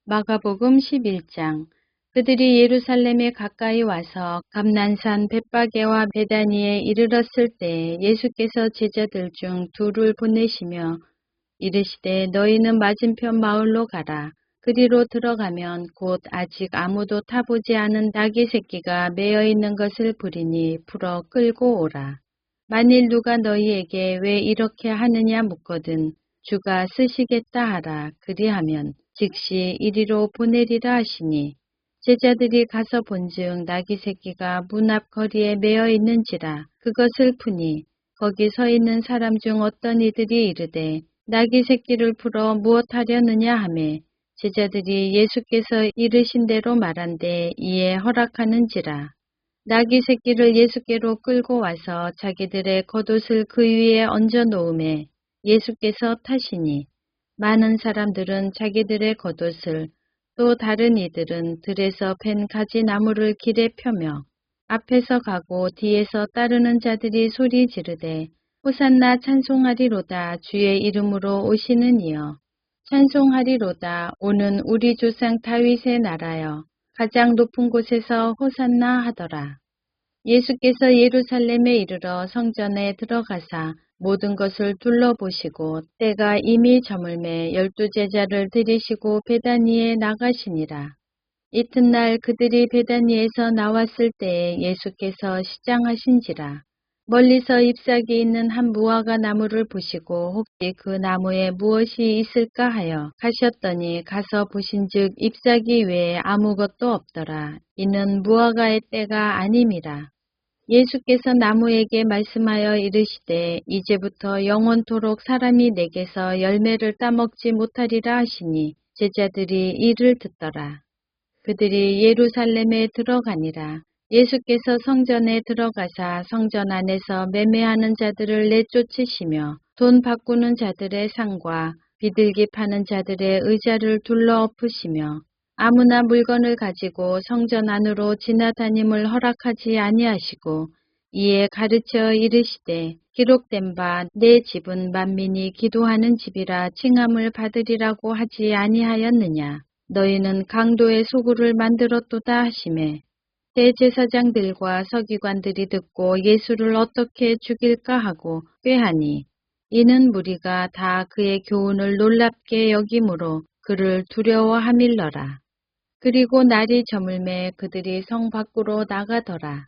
마가복음 11장 그들이 예루살렘에 가까이 와서 감난산 벳바게와 베다니에 이르렀을 때 예수께서 제자들 중 둘을 보내시며 이르시되 너희는 맞은편 마을로 가라. 그리로 들어가면 곧 아직 아무도 타보지 않은 나귀 새끼가 매여 있는 것을 보리니 풀어 끌고 오라. 만일 누가 너희에게 왜 이렇게 하느냐 묻거든 주가 쓰시겠다 하라. 그리하면 즉시 이리로 보내리라 하시니 제자들이 가서 본즉 나귀 새끼가 문 앞 거리에 매어 있는지라. 그것을 푸니 거기 서 있는 사람 중 어떤 이들이 이르되 나귀 새끼를 풀어 무엇하려느냐 하매 제자들이 예수께서 이르신 대로 말한데 이에 허락하는지라. 나귀 새끼를 예수께로 끌고 와서 자기들의 겉옷을 그 위에 얹어 놓음에 예수께서 타시니 많은 사람들은 자기들의 겉옷을 또 다른 이들은 들에서 팬 가지 나무를 길에 펴며 앞에서 가고 뒤에서 따르는 자들이 소리 지르되 호산나 찬송하리로다 주의 이름으로 오시는 이여 찬송하리로다 오는 우리 조상 다윗의 나라여 가장 높은 곳에서 호산나 하더라. 예수께서 예루살렘에 이르러 성전에 들어가사 모든 것을 둘러보시고 때가 이미 저물매 12제자를 들이시고 베다니에 나가시니라. 이튿날 그들이 베다니에서 나왔을 때에 예수께서 시장하신지라. 멀리서 잎사귀 있는 한 무화과 나무를 보시고 혹시 그 나무에 무엇이 있을까 하여 가셨더니 가서 보신즉 잎사귀 외에 아무것도 없더라. 이는 무화과의 때가 아님이라. 예수께서 나무에게 말씀하여 이르시되 이제부터 영원토록 사람이 내게서 열매를 따먹지 못하리라 하시니 제자들이 이를 듣더라. 그들이 예루살렘에 들어가니라. 예수께서 성전에 들어가사 성전 안에서 매매하는 자들을 내쫓으시며 돈 바꾸는 자들의 상과 비둘기 파는 자들의 의자를 둘러 엎으시며 아무나 물건을 가지고 성전 안으로 지나다님을 허락하지 아니하시고 이에 가르쳐 이르시되 기록된 바 내 집은 만민이 기도하는 집이라 칭함을 받으리라고 하지 아니하였느냐. 너희는 강도의 소굴을 만들었도다 하시매 대제사장들과 서기관들이 듣고 예수를 어떻게 죽일까 하고 꾀하니 이는 무리가 다 그의 교훈을 놀랍게 여김으로 그를 두려워함일러라. 그리고 날이 저물매 그들이 성 밖으로 나가더라.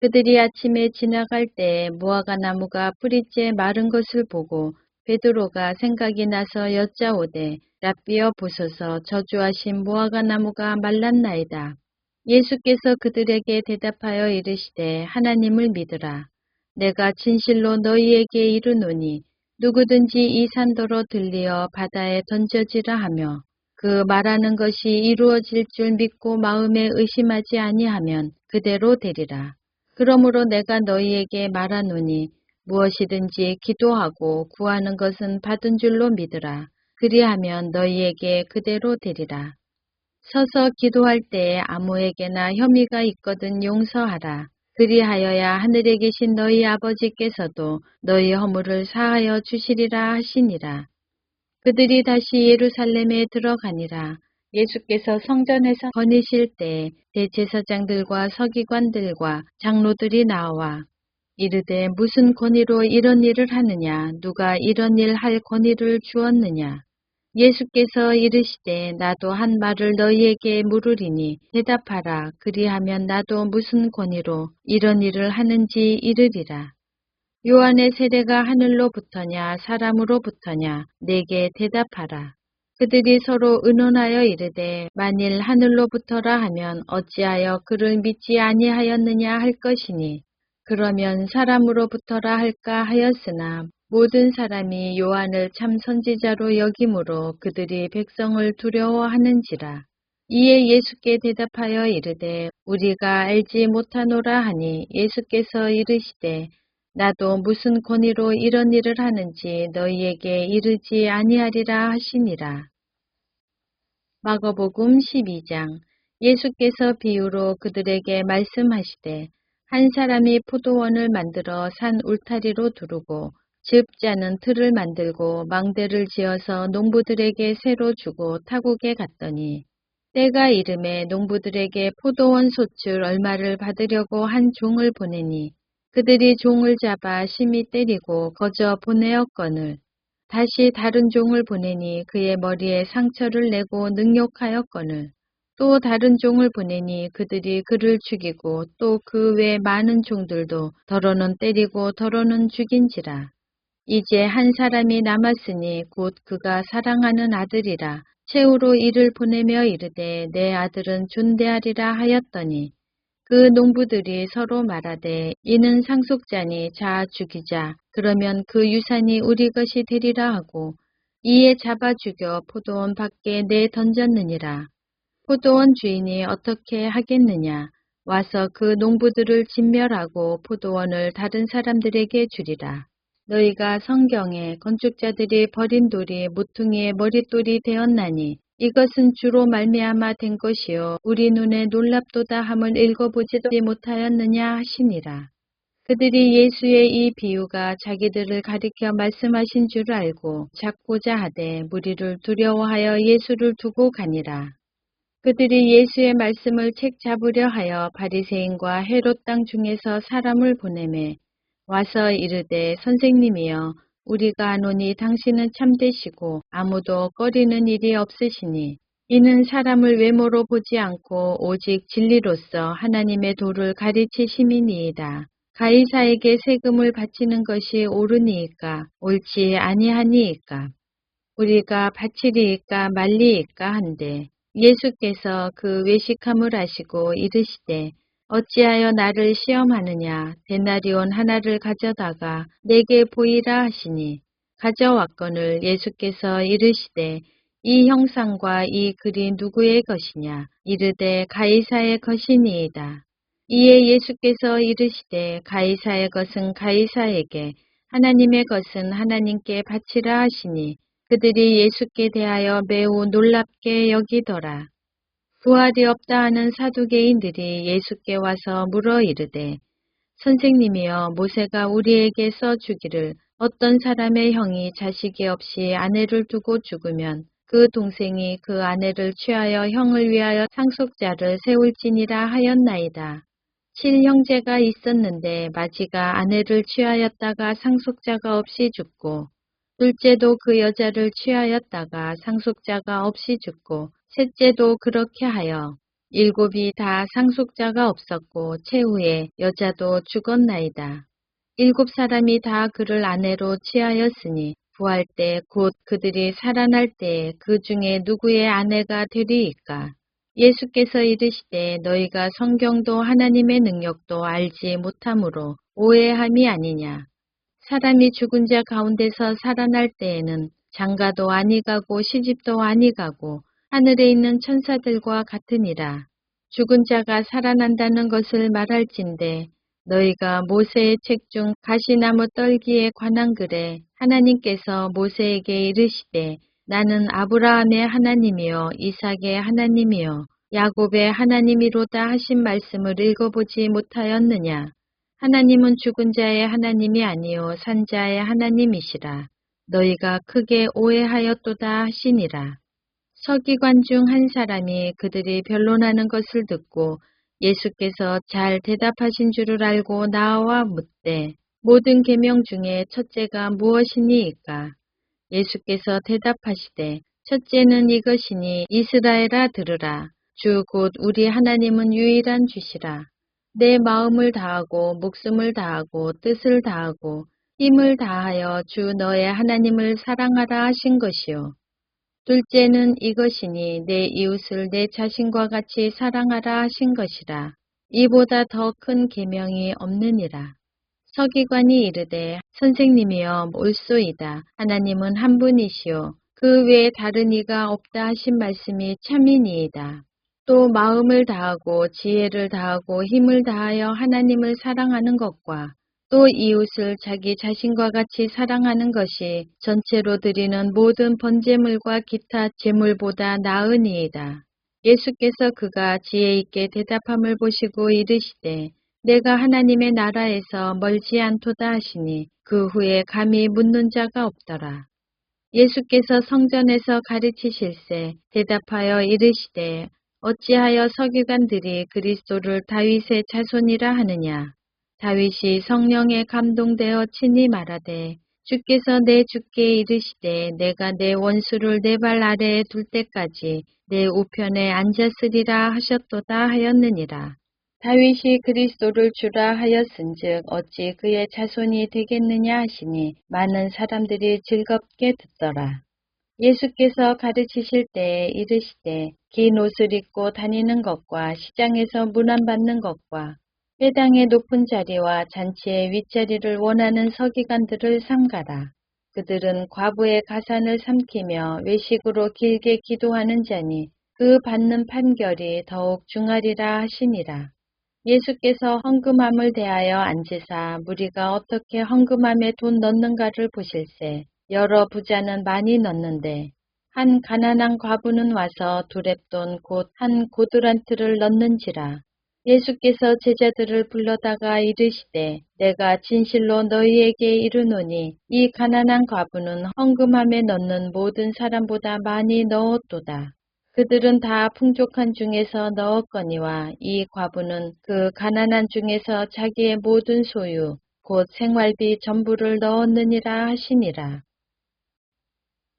그들이 아침에 지나갈 때에 무화과 나무가 뿌리째 마른 것을 보고 베드로가 생각이 나서 여짜오되 랍비여 보소서 저주하신 무화과 나무가 말랐나이다. 예수께서 그들에게 대답하여 이르시되 하나님을 믿으라. 내가 진실로 너희에게 이르노니 누구든지 이 산더러 들리어 바다에 던져지라 하며 그 말하는 것이 이루어질 줄 믿고 마음에 의심하지 아니하면 그대로 되리라. 그러므로 내가 너희에게 말하노니 무엇이든지 기도하고 구하는 것은 받은 줄로 믿으라. 그리하면 너희에게 그대로 되리라. 서서 기도할 때에 아무에게나 혐의가 있거든 용서하라. 그리하여야 하늘에 계신 너희 아버지께서도 너희 허물을 사하여 주시리라 하시니라. 그들이 다시 예루살렘에 들어가니라. 예수께서 성전에서 거니실 때 대제사장들과 서기관들과 장로들이 나와 이르되 무슨 권위로 이런 일을 하느냐 누가 이런 일 할 권위를 주었느냐. 예수께서 이르시되 나도 한 말을 너희에게 물으리니 대답하라. 그리하면 나도 무슨 권위로 이런 일을 하는지 이르리라. 요한의 세례가 하늘로부터냐 사람으로부터냐 내게 대답하라. 그들이 서로 의논하여 이르되 만일 하늘로부터라 하면 어찌하여 그를 믿지 아니하였느냐 할 것이니 그러면 사람으로부터라 할까 하였으나 모든 사람이 요한을 참 선지자로 여김으로 그들이 백성을 두려워하는지라. 이에 예수께 대답하여 이르되 우리가 알지 못하노라 하니 예수께서 이르시되 나도 무슨 권위로 이런 일을 하는지 너희에게 이르지 아니하리라 하시니라. 마가복음 12장. 예수께서 비유로 그들에게 말씀하시되 한 사람이 포도원을 만들어 산 울타리로 두르고 즉 짜는 틀을 만들고 망대를 지어서 농부들에게 새로 주고 타국에 갔더니 때가 이름에 농부들에게 포도원 소출 얼마를 받으려고 한 종을 보내니 그들이 종을 잡아 심히 때리고 거저 보내었거늘 다시 다른 종을 보내니 그의 머리에 상처를 내고 능욕하였거늘 또 다른 종을 보내니 그들이 그를 죽이고 또 그 외 많은 종들도 더러는 때리고 더러는 죽인지라. 이제 한 사람이 남았으니 곧 그가 사랑하는 아들이라. 최후로 이를 보내며 이르되 내 아들은 존대하리라 하였더니 그 농부들이 서로 말하되 이는 상속자니 자 죽이자. 그러면 그 유산이 우리 것이 되리라 하고 이에 잡아 죽여 포도원 밖에 내 던졌느니라. 포도원 주인이 어떻게 하겠느냐. 와서 그 농부들을 진멸하고 포도원을 다른 사람들에게 주리라. 너희가 성경에 건축자들이 버린 돌이 모퉁이의 머릿돌이 되었나니 이것은 주로 말미암아 된 것이요 우리 눈에 놀랍도다 함을 읽어보지도 못하였느냐 하시니라. 그들이 예수의 이 비유가 자기들을 가리켜 말씀하신 줄 알고 잡고자 하되 무리를 두려워하여 예수를 두고 가니라. 그들이 예수의 말씀을 책 잡으려 하여 바리새인과 헤롯 땅 중에서 사람을 보내매 와서 이르되 선생님이여 우리가 아노니 당신은 참되시고 아무도 꺼리는 일이 없으시니 이는 사람을 외모로 보지 않고 오직 진리로서 하나님의 도를 가르치심이니이다. 가이사에게 세금을 바치는 것이 옳으니이까 옳지 아니하니이까 우리가 바치리이까 말리이까 한데 예수께서 그 외식함을 아시고 이르시되 어찌하여 나를 시험하느냐 데나리온 하나를 가져다가 내게 보이라 하시니 가져왔거늘 예수께서 이르시되 이 형상과 이 글이 누구의 것이냐 이르되 가이사의 것이니이다. 이에 예수께서 이르시되 가이사의 것은 가이사에게 하나님의 것은 하나님께 바치라 하시니 그들이 예수께 대하여 매우 놀랍게 여기더라. 부활이 없다 하는 사두개인들이 예수께 와서 물어 이르되 선생님이여 모세가 우리에게 써주기를 어떤 사람의 형이 자식이 없이 아내를 두고 죽으면 그 동생이 그 아내를 취하여 형을 위하여 상속자를 세울지니라 하였나이다. 7형제가 있었는데 마지가 아내를 취하였다가 상속자가 없이 죽고 둘째도 그 여자를 취하였다가 상속자가 없이 죽고 셋째도 그렇게 하여 일곱이 다 상속자가 없었고 최후에 여자도 죽었나이다. 일곱 사람이 다 그를 아내로 취하였으니 부활 때 곧 그들이 살아날 때에 그 중에 누구의 아내가 되리이까. 예수께서 이르시되 너희가 성경도 하나님의 능력도 알지 못함으로 오해함이 아니냐. 사람이 죽은 자 가운데서 살아날 때에는 장가도 아니 가고 시집도 아니 가고 하늘에 있는 천사들과 같으니라. 죽은 자가 살아난다는 것을 말할진대 너희가 모세의 책 중 가시나무 떨기에 관한 글에 하나님께서 모세에게 이르시되 나는 아브라함의 하나님이요 이삭의 하나님이요 야곱의 하나님이로다 하신 말씀을 읽어보지 못하였느냐. 하나님은 죽은 자의 하나님이 아니요 산 자의 하나님이시라. 너희가 크게 오해하였도다 하시니라. 서기관 중 한 사람이 그들이 변론하는 것을 듣고 예수께서 잘 대답하신 줄을 알고 나와 묻되 모든 계명 중에 첫째가 무엇이니이까? 예수께서 대답하시되 첫째는 이것이니 이스라엘아 들으라. 주 곧 우리 하나님은 유일한 주시라. 내 마음을 다하고 목숨을 다하고 뜻을 다하고 힘을 다하여 주 너의 하나님을 사랑하라 하신 것이요. 둘째는 이것이니 내 이웃을 내 자신과 같이 사랑하라 하신 것이라. 이보다 더 큰 계명이 없느니라. 서기관이 이르되 선생님이여 옳소이다. 하나님은 한 분이시요 그 외에 다른 이가 없다 하신 말씀이 참이니이다. 또 마음을 다하고 지혜를 다하고 힘을 다하여 하나님을 사랑하는 것과 또 이웃을 자기 자신과 같이 사랑하는 것이 전체로 드리는 모든 번제물과 기타 제물보다 나으니이다. 예수께서 그가 지혜 있게 대답함을 보시고 이르시되 내가 하나님의 나라에서 멀지 않도다 하시니 그 후에 감히 묻는 자가 없더라. 예수께서 성전에서 가르치실세 대답하여 이르시되 어찌하여 서기관들이 그리스도를 다윗의 자손이라 하느냐. 다윗이 성령에 감동되어 친히 말하되 주께서 내 주께 이르시되 내가 내 원수를 내 발 아래에 둘 때까지 내 우편에 앉았으리라 하셨도다 하였느니라. 다윗이 그리스도를 주라 하였은즉 어찌 그의 자손이 되겠느냐 하시니 많은 사람들이 즐겁게 듣더라. 예수께서 가르치실 때에 이르시되 긴 옷을 입고 다니는 것과 시장에서 문안받는 것과 회당의 높은 자리와 잔치의 윗자리를 원하는 서기관들을 삼가라. 그들은 과부의 가산을 삼키며 외식으로 길게 기도하는 자니 그 받는 판결이 더욱 중하리라 하시니라. 예수께서 헌금함을 대하여 앉으사 무리가 어떻게 헌금함에 돈 넣는가를 보실세. 여러 부자는 많이 넣는데 한 가난한 과부는 와서 두렙돈 곧 한 고두란트를 넣는지라. 예수께서 제자들을 불러다가 이르시되 내가 진실로 너희에게 이르노니 이 가난한 과부는 헌금함에 넣는 모든 사람보다 많이 넣었도다. 그들은 다 풍족한 중에서 넣었거니와 이 과부는 그 가난한 중에서 자기의 모든 소유 곧 생활비 전부를 넣었느니라 하시니라.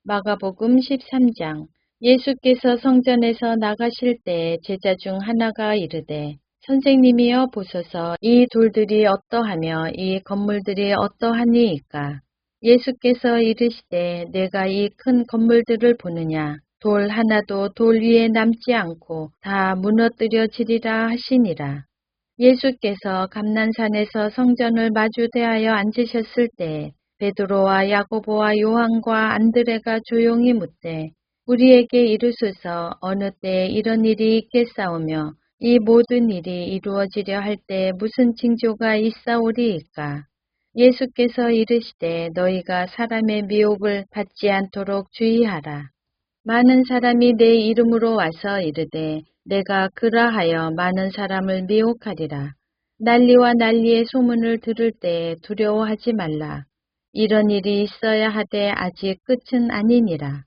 마가복음 13장. 예수께서 성전에서 나가실 때에 제자 중 하나가 이르되 선생님이여 보소서 이 돌들이 어떠하며 이 건물들이 어떠하니이까. 예수께서 이르시되 내가 이 큰 건물들을 보느냐. 돌 하나도 돌 위에 남지 않고 다 무너뜨려지리라 하시니라. 예수께서 감난산에서 성전을 마주대하여 앉으셨을 때 베드로와 야고보와 요한과 안드레가 조용히 묻되 우리에게 이르소서 어느 때에 이런 일이 있겠사오며 이 모든 일이 이루어지려 할 때 무슨 징조가 있사오리이까. 예수께서 이르시되 너희가 사람의 미혹을 받지 않도록 주의하라. 많은 사람이 내 이름으로 와서 이르되 내가 그라하여 많은 사람을 미혹하리라. 난리와 난리의 소문을 들을 때에 두려워하지 말라. 이런 일이 있어야 하되 아직 끝은 아니니라.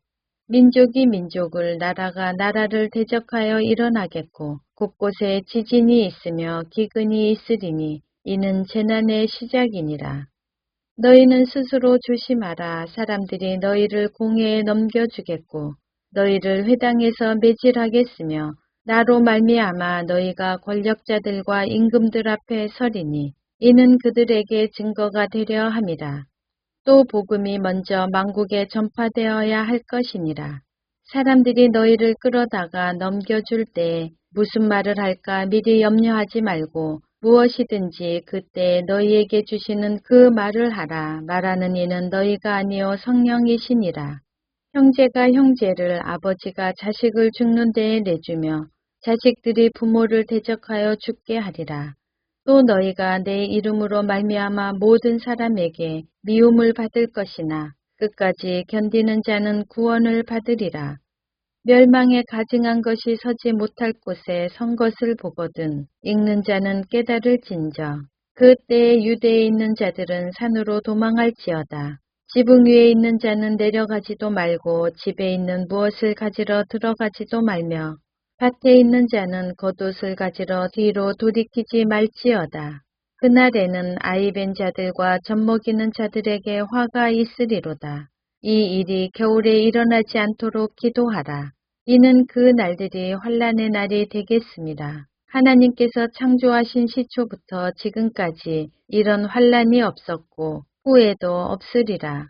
민족이 민족을 나라가 나라를 대적하여 일어나겠고 곳곳에 지진이 있으며 기근이 있으리니 이는 재난의 시작이니라. 너희는 스스로 조심하라. 사람들이 너희를 공회에 넘겨주겠고 너희를 회당에서 매질하겠으며 나로 말미암아 너희가 권력자들과 임금들 앞에 서리니 이는 그들에게 증거가 되려 함이라. 또 복음이 먼저 만국에 전파되어야 할 것이니라. 사람들이 너희를 끌어다가 넘겨줄 때에 무슨 말을 할까 미리 염려하지 말고 무엇이든지 그때 너희에게 주시는 그 말을 하라. 말하는 이는 너희가 아니요 성령이시니라. 형제가 형제를 아버지가 자식을 죽는 데에 내주며 자식들이 부모를 대적하여 죽게 하리라. 또 너희가 내 이름으로 말미암아 모든 사람에게 미움을 받을 것이나 끝까지 견디는 자는 구원을 받으리라. 멸망에 가증한 것이 서지 못할 곳에 선 것을 보거든 읽는 자는 깨달을진저. 그때에 유대에 있는 자들은 산으로 도망할지어다. 지붕 위에 있는 자는 내려가지도 말고 집에 있는 무엇을 가지러 들어가지도 말며 밭에 있는 자는 겉옷을 가지러 뒤로 돌이키지 말지어다. 그날에는 아이벤 자들과 젖먹이는 자들에게 화가 있으리로다. 이 일이 겨울에 일어나지 않도록 기도하라. 이는 그 날들이 환난의 날이 되겠습니다. 하나님께서 창조하신 시초부터 지금까지 이런 환난이 없었고 후에도 없으리라.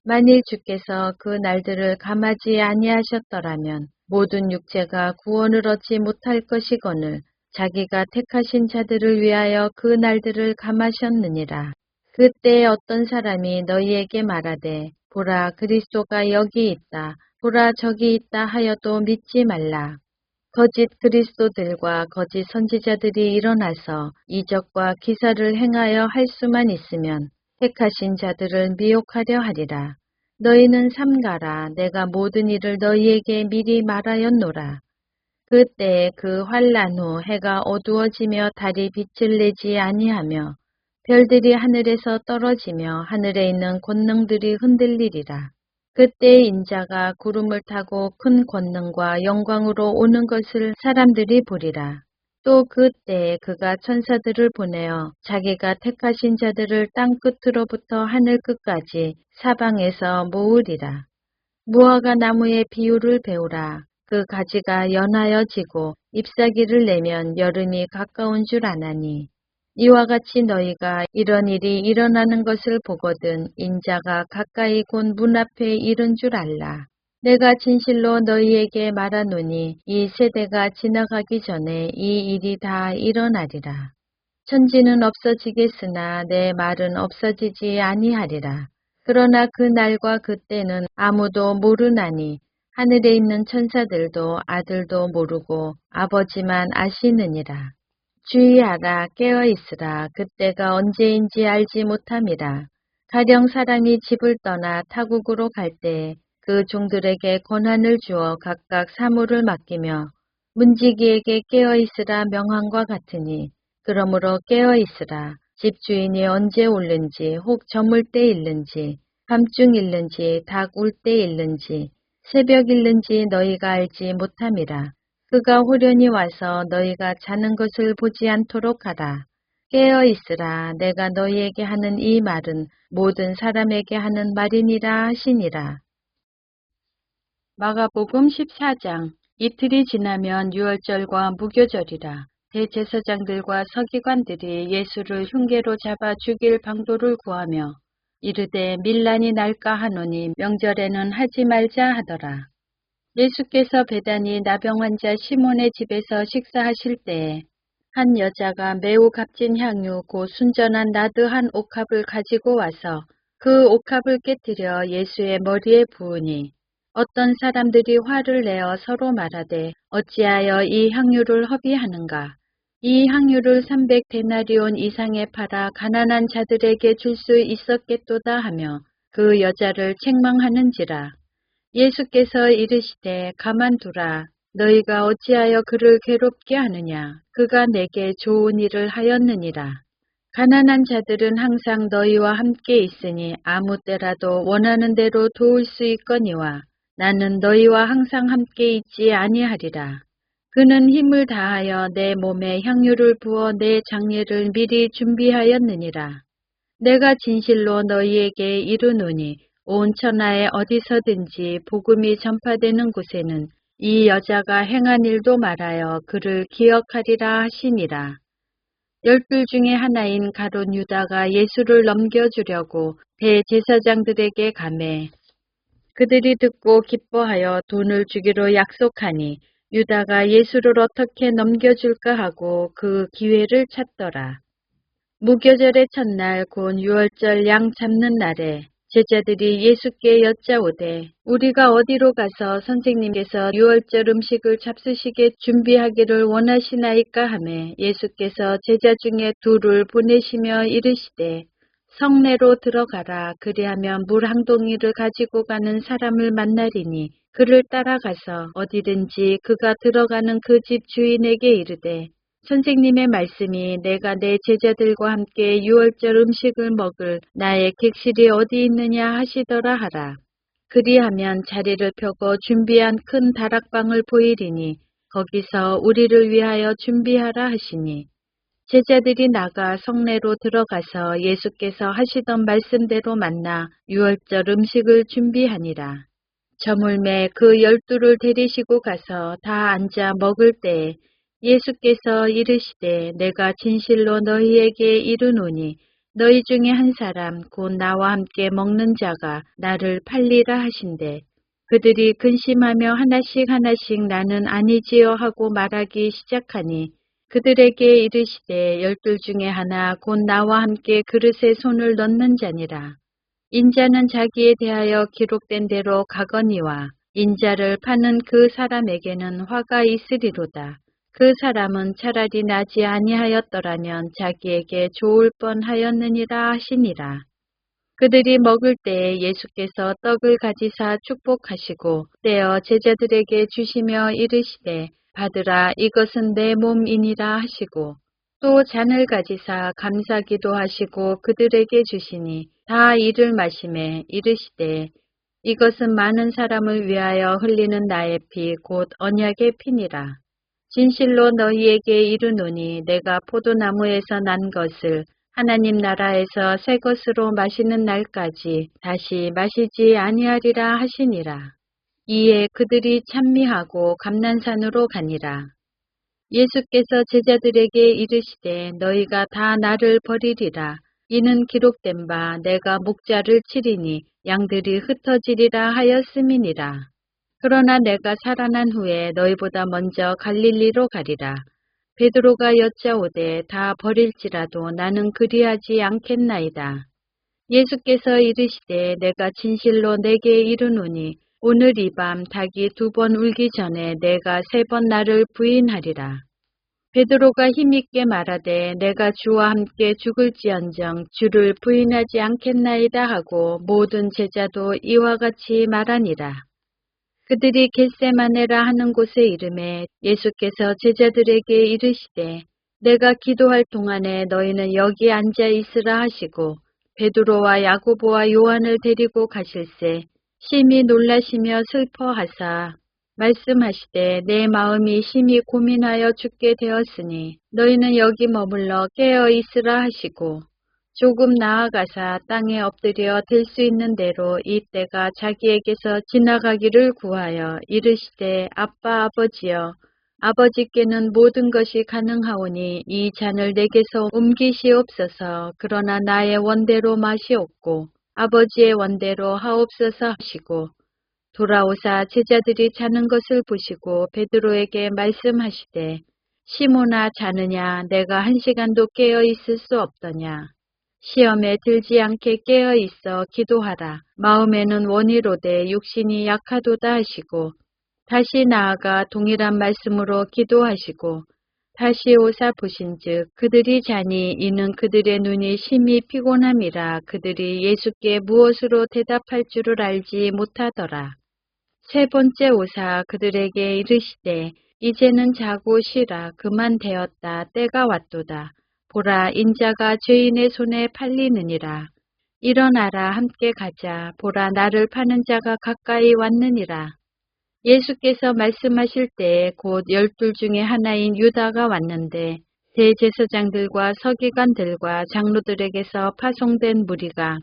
만일 주께서 그 날들을 감하지 아니하셨더라면 모든 육체가 구원을 얻지 못할 것이거늘 자기가 택하신 자들을 위하여 그 날들을 감하셨느니라. 그때 어떤 사람이 너희에게 말하되 보라 그리스도가 여기 있다. 보라 저기 있다 하여도 믿지 말라. 거짓 그리스도들과 거짓 선지자들이 일어나서 이적과 기사를 행하여 할 수만 있으면 택하신 자들을 미혹하려 하리라. 너희는 삼가라. 내가 모든 일을 너희에게 미리 말하였노라. 그때에 그 환난 후 해가 어두워지며 달이 빛을 내지 아니하며 별들이 하늘에서 떨어지며 하늘에 있는 권능들이 흔들리리라. 그때 인자가 구름을 타고 큰 권능과 영광으로 오는 것을 사람들이 보리라. 또 그때에 그가 천사들을 보내어 자기가 택하신 자들을 땅 끝으로부터 하늘 끝까지 사방에서 모으리라. 무화과 나무의 비유를 배우라. 그 가지가 연하여 지고 잎사귀를 내면 여름이 가까운 줄 아나니 이와 같이 너희가 이런 일이 일어나는 것을 보거든 인자가 가까이 곧 문 앞에 이른 줄 알라. 내가 진실로 너희에게 말하노니 이 세대가 지나가기 전에 이 일이 다 일어나리라. 천지는 없어지겠으나 내 말은 없어지지 아니하리라. 그러나 그 날과 그 때는 아무도 모르나니 하늘에 있는 천사들도 아들도 모르고 아버지만 아시느니라. 주의하라 깨어있으라 그때가 언제인지 알지 못함이라. 가령 사람이 집을 떠나 타국으로 갈 때 그 종들에게 권한을 주어 각각 사물을 맡기며 문지기에게 깨어있으라 명함과 같으니 그러므로 깨어있으라. 집주인이 언제 올는지 혹 저물 때 일는지 밤중 일는지 닭 울 때 일는지 새벽 일는지 너희가 알지 못함이라. 그가 호련히 와서 너희가 자는 것을 보지 않도록 하라. 깨어있으라. 내가 너희에게 하는 이 말은 모든 사람에게 하는 말이니라 하시니라. 마가복음 14장. 이틀이 지나면 유월절과 무교절이라. 대제사장들과 서기관들이 예수를 흉계로 잡아 죽일 방도를 구하며 이르되 밀란이 날까 하노니 명절에는 하지 말자 하더라. 예수께서 베다니 나병 환자 시몬의 집에서 식사하실 때에 한 여자가 매우 값진 향유 곧 순전한 나드 한 옥합을 가지고 와서 그 옥합을 깨뜨려 예수의 머리에 부으니 어떤 사람들이 화를 내어 서로 말하되 어찌하여 이 향유를 허비하는가. 이 향유를 300데나리온 이상에 팔아 가난한 자들에게 줄 수 있었겠도다 하며 그 여자를 책망하는지라. 예수께서 이르시되 가만두라. 너희가 어찌하여 그를 괴롭게 하느냐. 그가 내게 좋은 일을 하였느니라. 가난한 자들은 항상 너희와 함께 있으니 아무 때라도 원하는 대로 도울 수 있거니와 나는 너희와 항상 함께 있지 아니하리라. 그는 힘을 다하여 내 몸에 향유를 부어 내 장례를 미리 준비하였느니라. 내가 진실로 너희에게 이르노니 온 천하에 어디서든지 복음이 전파되는 곳에는 이 여자가 행한 일도 말하여 그를 기억하리라 하시니라. 12 중에 하나인 가룟 유다가 예수를 넘겨주려고 대제사장들에게 가매 그들이 듣고 기뻐하여 돈을 주기로 약속하니 유다가 예수를 어떻게 넘겨줄까 하고 그 기회를 찾더라. 무교절의 첫날 곧 유월절 양 잡는 날에 제자들이 예수께 여짜오되 우리가 어디로 가서 선생님께서 유월절 음식을 잡수시게 준비하기를 원하시나이까 하매 예수께서 제자 중에 둘을 보내시며 이르시되 성내로 들어가라. 그리하면 물 한 동이를 가지고 가는 사람을 만나리니 그를 따라가서 어디든지 그가 들어가는 그 집 주인에게 이르되 선생님의 말씀이 내가 내 제자들과 함께 유월절 음식을 먹을 나의 객실이 어디 있느냐 하시더라 하라. 그리하면 자리를 펴고 준비한 큰 다락방을 보이리니 거기서 우리를 위하여 준비하라 하시니 제자들이 나가 성내로 들어가서 예수께서 하시던 말씀대로 만나 유월절 음식을 준비하니라. 저물매 그 12를 데리시고 가서 다 앉아 먹을 때에 예수께서 이르시되 내가 진실로 너희에게 이르노니 너희 중에 한 사람 곧 나와 함께 먹는 자가 나를 팔리라 하신대 그들이 근심하며 하나씩 하나씩 나는 아니지요 하고 말하기 시작하니 그들에게 이르시되 12 중에 하나 곧 나와 함께 그릇에 손을 넣는 자니라. 인자는 자기에 대하여 기록된 대로 가거니와 인자를 파는 그 사람에게는 화가 있으리로다. 그 사람은 차라리 나지 아니하였더라면 자기에게 좋을 뻔하였느니라 하시니라. 그들이 먹을 때에 예수께서 떡을 가지사 축복하시고 떼어 제자들에게 주시며 이르시되 받으라 이것은 내 몸이니라 하시고 또 잔을 가지사 감사기도 하시고 그들에게 주시니 다 이를 마시매 이르시되 이것은 많은 사람을 위하여 흘리는 나의 피 곧 언약의 피니라. 진실로 너희에게 이르노니 내가 포도나무에서 난 것을 하나님 나라에서 새 것으로 마시는 날까지 다시 마시지 아니하리라 하시니라. 이에 그들이 찬미하고 감난산으로 가니라. 예수께서 제자들에게 이르시되 너희가 다 나를 버리리라. 이는 기록된 바 내가 목자를 치리니 양들이 흩어지리라 하였음이니라. 그러나 내가 살아난 후에 너희보다 먼저 갈릴리로 가리라. 베드로가 여짜오되 다 버릴지라도 나는 그리하지 않겠나이다. 예수께서 이르시되 내가 진실로 내게 이르노니 오늘 이 밤 닭이 2번 울기 전에 내가 3번 나를 부인하리라. 베드로가 힘있게 말하되 내가 주와 함께 죽을지언정 주를 부인하지 않겠나이다 하고 모든 제자도 이와 같이 말하니라. 그들이 겟세마네라 하는 곳에 이르매 예수께서 제자들에게 이르시되 내가 기도할 동안에 너희는 여기 앉아 있으라 하시고 베드로와 야고보와 요한을 데리고 가실새 심히 놀라시며 슬퍼하사 말씀하시되 내 마음이 심히 고민하여 죽게 되었으니 너희는 여기 머물러 깨어 있으라 하시고 조금 나아가사 땅에 엎드려 들 수 있는 대로 이 때가 자기에게서 지나가기를 구하여 이르시되 아빠 아버지여 아버지께는 모든 것이 가능하오니 이 잔을 내게서 옮기시옵소서. 그러나 나의 원대로 마시옵고 아버지의 원대로 하옵소서 하시고 돌아오사 제자들이 자는 것을 보시고 베드로에게 말씀하시되 시몬아 자느냐 내가 1시간도 깨어 있을 수 없더냐. 시험에 들지 않게 깨어 있어 기도하라. 마음에는 원이로되 육신이 약하도다 하시고 다시 나아가 동일한 말씀으로 기도하시고 다시 오사 보신즉 그들이 자니 이는 그들의 눈이 심히 피곤함이라. 그들이 예수께 무엇으로 대답할 줄을 알지 못하더라. 3번째 오사 그들에게 이르시되 이제는 자고 쉬라. 그만 되었다. 때가 왔도다. 보라 인자가 죄인의 손에 팔리느니라. 일어나라 함께 가자. 보라 나를 파는 자가 가까이 왔느니라. 예수께서 말씀하실 때에 곧 12 중에 하나인 유다가 왔는데 대제사장들과 서기관들과 장로들에게서 파송된 무리가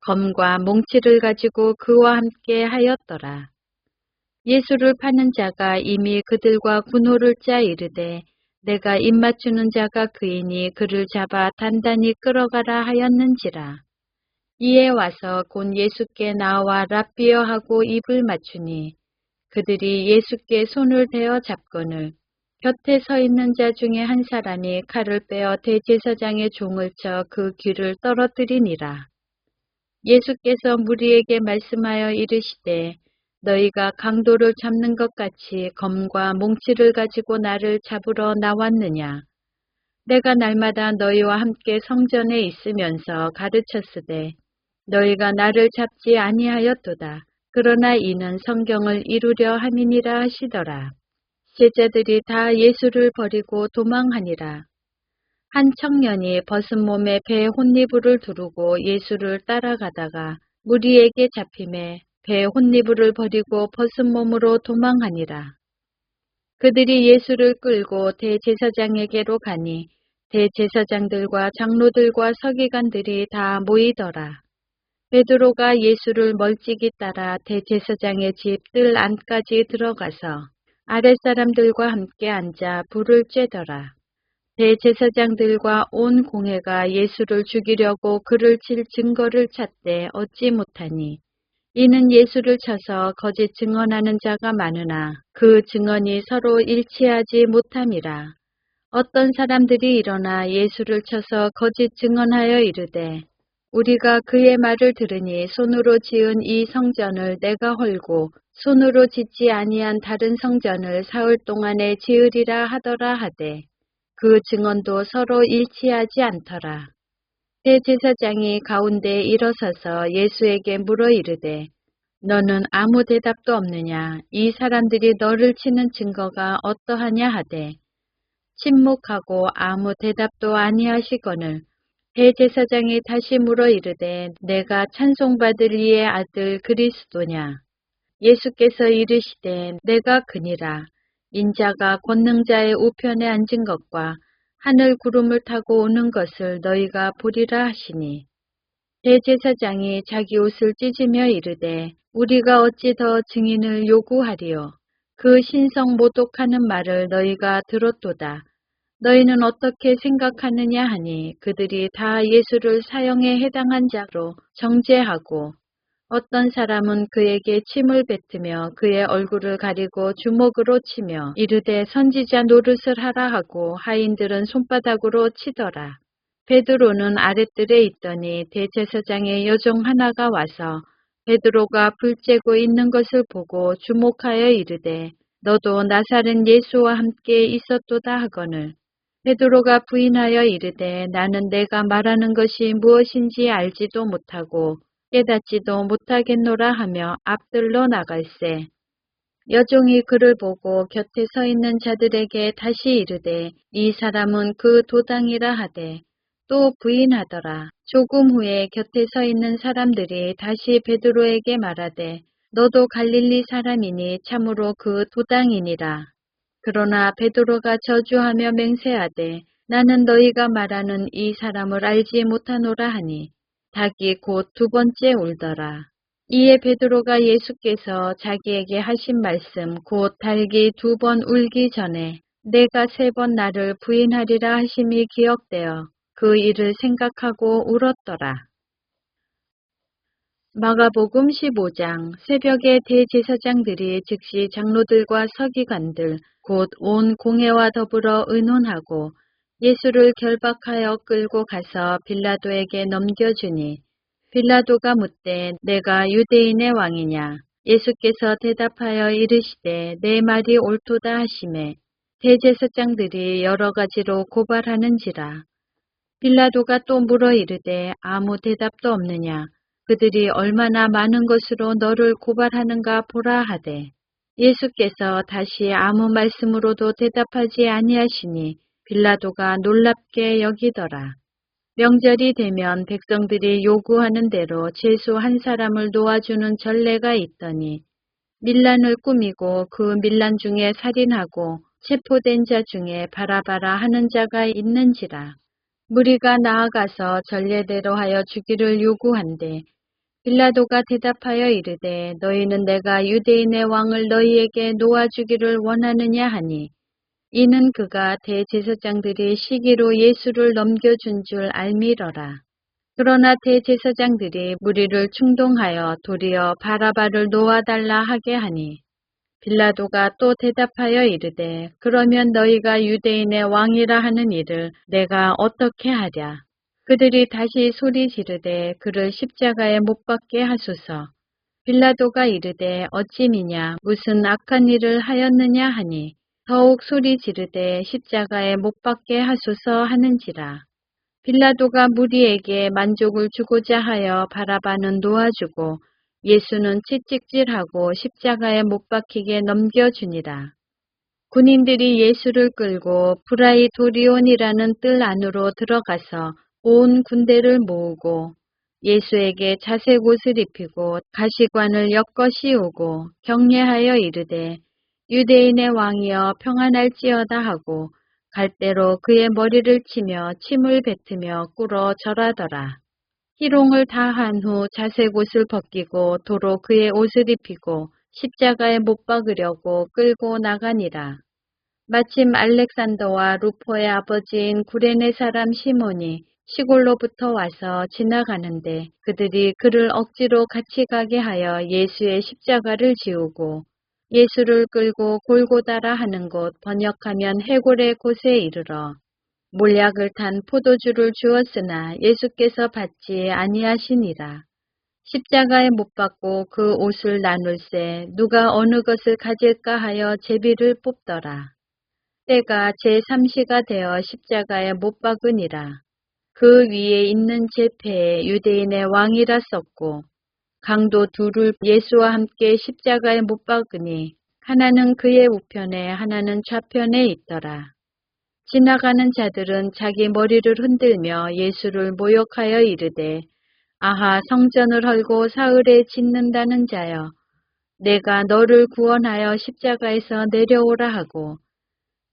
검과 몽치를 가지고 그와 함께 하였더라. 예수를 파는 자가 이미 그들과 군호를 짜 이르되 내가 입맞추는 자가 그이니 그를 잡아 단단히 끌어가라 하였는지라. 이에 와서 곧 예수께 나와 랍비여 하고 입을 맞추니 그들이 예수께 손을 대어 잡거늘 곁에 서 있는 자 중에 한 사람이 칼을 빼어 대제사장의 종을 쳐 그 귀를 떨어뜨리니라. 예수께서 무리에게 말씀하여 이르시되 너희가 강도를 잡는 것 같이 검과 몽치를 가지고 나를 잡으러 나왔느냐. 내가 날마다 너희와 함께 성전에 있으면서 가르쳤으되 너희가 나를 잡지 아니하였도다. 그러나 이는 성경을 이루려 함이니라 하시더라. 제자들이 다 예수를 버리고 도망하니라. 한 청년이 벗은 몸에 배에 혼니부를 두르고 예수를 따라가다가 무리에게 잡힘에 배에 혼니부를 버리고 벗은 몸으로 도망하니라. 그들이 예수를 끌고 대제사장에게로 가니 대제사장들과 장로들과 서기관들이 다 모이더라. 베드로가 예수를 멀찍이 따라 대제사장의 집 뜰 안까지 들어가서 아랫사람들과 함께 앉아 불을 쬐더라. 대제사장들과 온 공회가 예수를 죽이려고 그를 칠 증거를 찾되 얻지 못하니 이는 예수를 쳐서 거짓 증언하는 자가 많으나 그 증언이 서로 일치하지 못함이라. 어떤 사람들이 일어나 예수를 쳐서 거짓 증언하여 이르되 우리가 그의 말을 들으니 손으로 지은 이 성전을 내가 헐고 손으로 짓지 아니한 다른 성전을 사흘 동안에 지으리라 하더라 하되 그 증언도 서로 일치하지 않더라. 대제사장이 가운데 일어서서 예수에게 물어 이르되 너는 아무 대답도 없느냐. 이 사람들이 너를 치는 증거가 어떠하냐 하되 침묵하고 아무 대답도 아니하시거늘 대제사장이 다시 물어 이르되 내가 찬송받을 이의 아들 그리스도냐. 예수께서 이르시되 내가 그니라. 인자가 권능자의 우편에 앉은 것과 하늘 구름을 타고 오는 것을 너희가 보리라 하시니 대제사장이 자기 옷을 찢으며 이르되 우리가 어찌 더 증인을 요구하리요. 그 신성 모독하는 말을 너희가 들었도다. 너희는 어떻게 생각하느냐 하니 그들이 다 예수를 사형에 해당한 자로 정죄하고 어떤 사람은 그에게 침을 뱉으며 그의 얼굴을 가리고 주먹으로 치며 이르되 선지자 노릇을 하라 하고 하인들은 손바닥으로 치더라. 베드로는 아랫뜰에 있더니 대제사장의 여종 하나가 와서 베드로가 불 쬐고 있는 것을 보고 주목하여 이르되 너도 나사렛 예수와 함께 있었도다 하거늘 베드로가 부인하여 이르되 나는 내가 말하는 것이 무엇인지 알지도 못하고 깨닫지도 못하겠노라 하며 앞들러 나갈새 여종이 그를 보고 곁에 서 있는 자들에게 다시 이르되 이 사람은 그 도당이라 하되 또 부인하더라. 조금 후에 곁에 서 있는 사람들이 다시 베드로에게 말하되 너도 갈릴리 사람이니 참으로 그 도당이니라. 그러나 베드로가 저주하며 맹세하되 나는 너희가 말하는 이 사람을 알지 못하노라 하니 닭이 곧 두 번째 울더라. 이에 베드로가 예수께서 자기에게 하신 말씀 곧 닭이 두 번 울기 전에 내가 세 번 나를 부인하리라 하심이 기억되어 그 일을 생각하고 울었더라. 마가복음 15장 새벽에 대제사장들이 즉시 장로들과 서기관들 곧 온 공회와 더불어 의논하고 예수를 결박하여 끌고 가서 빌라도에게 넘겨주니 빌라도가 묻되 내가 유대인의 왕이냐 예수께서 대답하여 이르시되 내 말이 옳도다 하시매 대제사장들이 여러 가지로 고발하는지라 빌라도가 또 물어 이르되 아무 대답도 없느냐 그들이 얼마나 많은 것으로 너를 고발하는가 보라 하되 예수께서 다시 아무 말씀으로도 대답하지 아니하시니 빌라도가 놀랍게 여기더라. 명절이 되면 백성들이 요구하는 대로 죄수 한 사람을 놓아주는 전례가 있더니 밀란을 꾸미고 그 밀란 중에 살인하고 체포된 자 중에 바라바라 하는 자가 있는지라. 무리가 나아가서 전례대로 하여 주기를 요구한대 빌라도가 대답하여 이르되 너희는 내가 유대인의 왕을 너희에게 놓아주기를 원하느냐 하니 이는 그가 대제사장들이 시기로 예수를 넘겨준 줄 알미러라. 그러나 대제사장들이 무리를 충동하여 도리어 바라바를 놓아달라 하게 하니 빌라도가 또 대답하여 이르되 그러면 너희가 유대인의 왕이라 하는 일을 내가 어떻게 하랴. 그들이 다시 소리 지르되 그를 십자가에 못 박게 하소서. 빌라도가 이르되 어찌미냐 무슨 악한 일을 하였느냐 하니 더욱 소리 지르되 십자가에 못 박게 하소서 하는지라. 빌라도가 무리에게 만족을 주고자 하여 바라바는 놓아주고 예수는 찌찍질하고 십자가에 못 박히게 넘겨주니라. 군인들이 예수를 끌고 브라이도리온이라는 뜰 안으로 들어가서 온 군대를 모으고 예수에게 자색 옷을 입히고 가시관을 엮어 씌우고 격려하여 이르되 유대인의 왕이여 평안할지어다 하고 갈대로 그의 머리를 치며 침을 뱉으며 꿇어 절하더라. 희롱을 다한 후 자색 옷을 벗기고 도로 그의 옷을 입히고 십자가에 못 박으려고 끌고 나가니라. 마침 알렉산더와 루포의 아버지인 구레네 사람 시몬이 시골로부터 와서 지나가는데 그들이 그를 억지로 같이 가게 하여 예수의 십자가를 지우고 예수를 끌고 골고다라 하는 곳 번역하면 해골의 곳에 이르러 몰약을 탄 포도주를 주었으나 예수께서 받지 아니하시니라. 십자가에 못 박고 그 옷을 나눌새 누가 어느 것을 가질까 하여 제비를 뽑더라. 때가 제3시가 되어 십자가에 못 박으니라. 그 위에 있는 제패에 유대인의 왕이라 썼고 강도 둘을 예수와 함께 십자가에 못 박으니 하나는 그의 우편에 하나는 좌편에 있더라. 지나가는 자들은 자기 머리를 흔들며 예수를 모욕하여 이르되 아하 성전을 헐고 사흘에 짓는다는 자여 내가 너를 구원하여 십자가에서 내려오라 하고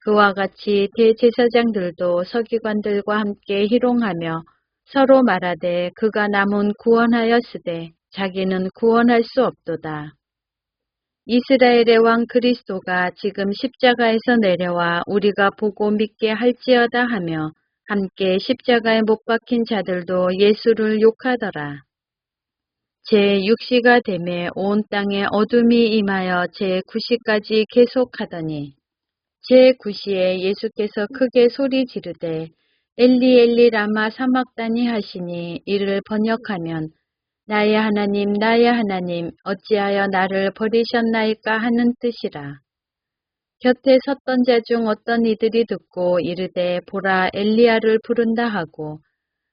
그와 같이 대제사장들도 서기관들과 함께 희롱하며 서로 말하되 그가 남은 구원하였으되 자기는 구원할 수 없도다. 이스라엘의 왕 그리스도가 지금 십자가에서 내려와 우리가 보고 믿게 할지어다 하며 함께 십자가에 못 박힌 자들도 예수를 욕하더라. 제6시가 되매 온 땅에 어둠이 임하여 제9시까지 계속하더니 제9시에 예수께서 크게 소리 지르되 엘리 엘리 라마 사막다니 하시니 이를 번역하면 나의 하나님 어찌하여 나를 버리셨나이까 하는 뜻이라. 곁에 섰던 자 중 어떤 이들이 듣고 이르되 보라 엘리야를 부른다 하고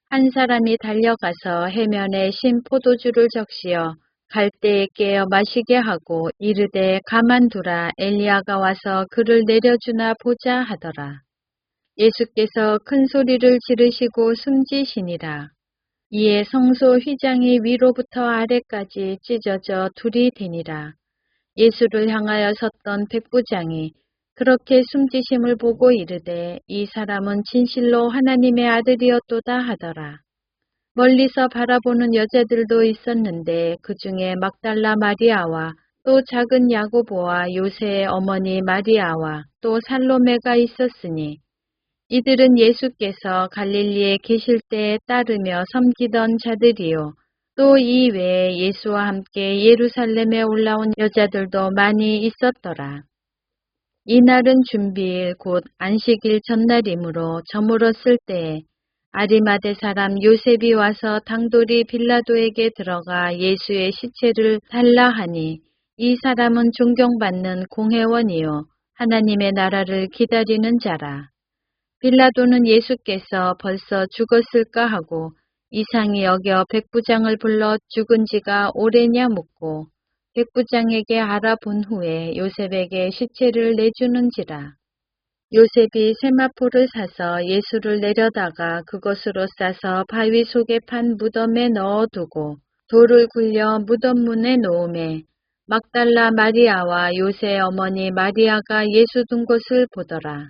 한 사람이 달려가서 해면에 신 포도주를 적시어 갈대에 깨어 마시게 하고 이르되 가만두라 엘리야가 와서 그를 내려주나 보자 하더라. 예수께서 큰 소리를 지르시고 숨지시니라. 이에 성소 휘장이 위로부터 아래까지 찢어져 둘이 되니라. 예수를 향하여 섰던 백부장이 그렇게 숨지심을 보고 이르되 이 사람은 진실로 하나님의 아들이었도다 하더라. 멀리서 바라보는 여자들도 있었는데 그 중에 막달라 마리아와 또 작은 야고보와 요새의 어머니 마리아와 또 살로메가 있었으니 이들은 예수께서 갈릴리에 계실 때에 따르며 섬기던 자들이요. 또 이 외에 예수와 함께 예루살렘에 올라온 여자들도 많이 있었더라. 이날은 준비일 곧 안식일 전날이므로 저물었을 때에 아리마대 사람 요셉이 와서 당돌이 빌라도에게 들어가 예수의 시체를 달라 하니 이 사람은 존경받는 공회원이요 하나님의 나라를 기다리는 자라. 빌라도는 예수께서 벌써 죽었을까 하고 이상히 여겨 백부장을 불러 죽은 지가 오래냐 묻고 백부장에게 알아본 후에 요셉에게 시체를 내주는지라. 요셉이 세마포를 사서 예수를 내려다가 그것으로 싸서 바위 속에 판 무덤에 넣어두고 돌을 굴려 무덤 문에 놓음에 막달라 마리아와 요새의 어머니 마리아가 예수 둔 것을 보더라.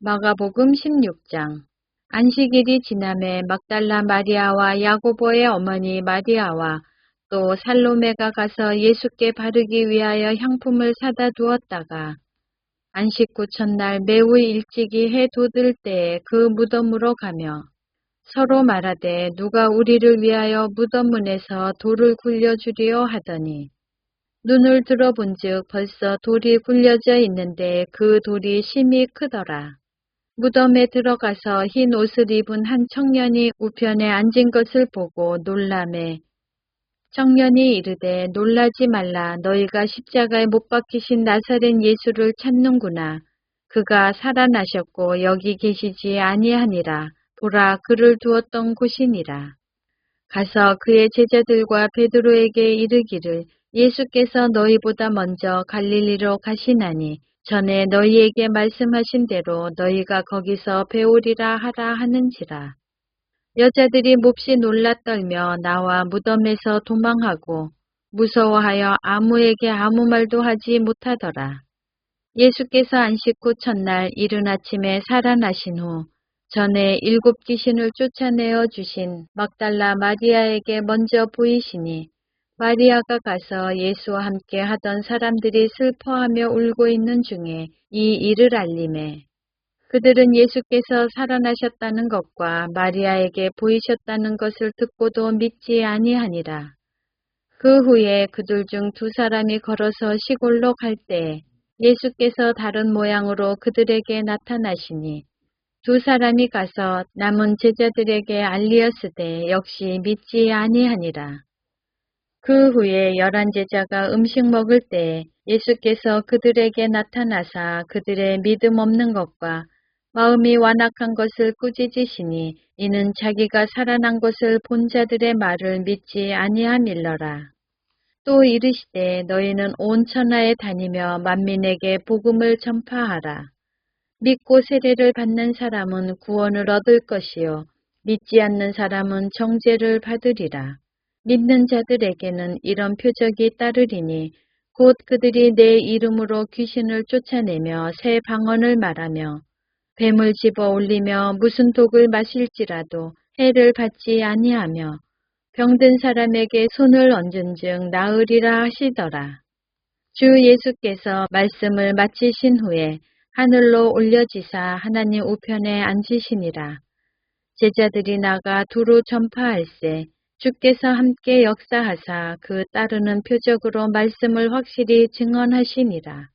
마가복음 16장. 안식일이 지남에 막달라 마리아와 야고보의 어머니 마리아와 또 살로메가 가서 예수께 바르기 위하여 향품을 사다 두었다가 안식 후 첫날 매우 일찍이 해 돋을 때에 그 무덤으로 가며 서로 말하되 누가 우리를 위하여 무덤 문에서 돌을 굴려주리요 하더니 눈을 들어본즉 벌써 돌이 굴려져 있는데 그 돌이 심히 크더라. 무덤에 들어가서 흰 옷을 입은 한 청년이 우편에 앉은 것을 보고 놀라매 청년이 이르되 놀라지 말라 너희가 십자가에 못 박히신 나사렛 예수를 찾는구나. 그가 살아나셨고 여기 계시지 아니하니라. 보라 그를 두었던 곳이니라. 가서 그의 제자들과 베드로에게 이르기를 예수께서 너희보다 먼저 갈릴리로 가시나니 전에 너희에게 말씀하신 대로 너희가 거기서 배우리라 하라 하는지라. 여자들이 몹시 놀라 떨며 나와 무덤에서 도망하고 무서워하여 아무에게 아무 말도 하지 못하더라. 예수께서 안식 후 첫날 이른 아침에 살아나신 후 전에 7 귀신을 쫓아내어 주신 막달라 마리아에게 먼저 보이시니 마리아가 가서 예수와 함께 하던 사람들이 슬퍼하며 울고 있는 중에 이 일을 알림해 그들은 예수께서 살아나셨다는 것과 마리아에게 보이셨다는 것을 듣고도 믿지 아니하니라. 그 후에 그들 중 2 사람이 걸어서 시골로 갈 때 예수께서 다른 모양으로 그들에게 나타나시니 2 사람이 가서 남은 제자들에게 알리었으되 역시 믿지 아니하니라. 그 후에 11 제자가 음식 먹을 때 예수께서 그들에게 나타나사 그들의 믿음 없는 것과 마음이 완악한 것을 꾸짖으시니 이는 자기가 살아난 것을 본 자들의 말을 믿지 아니함일러라. 또 이르시되 너희는 온 천하에 다니며 만민에게 복음을 전파하라. 믿고 세례를 받는 사람은 구원을 얻을 것이요 믿지 않는 사람은 정죄를 받으리라. 믿는 자들에게는 이런 표적이 따르리니 곧 그들이 내 이름으로 귀신을 쫓아내며 새 방언을 말하며 뱀을 집어 올리며 무슨 독을 마실지라도 해를 받지 아니하며 병든 사람에게 손을 얹은 즉 나으리라 하시더라. 주 예수께서 말씀을 마치신 후에 하늘로 올려지사 하나님 우편에 앉으시니라. 제자들이 나가 두루 전파할세 주께서 함께 역사하사 그 따르는 표적으로 말씀을 확실히 증언하시니라.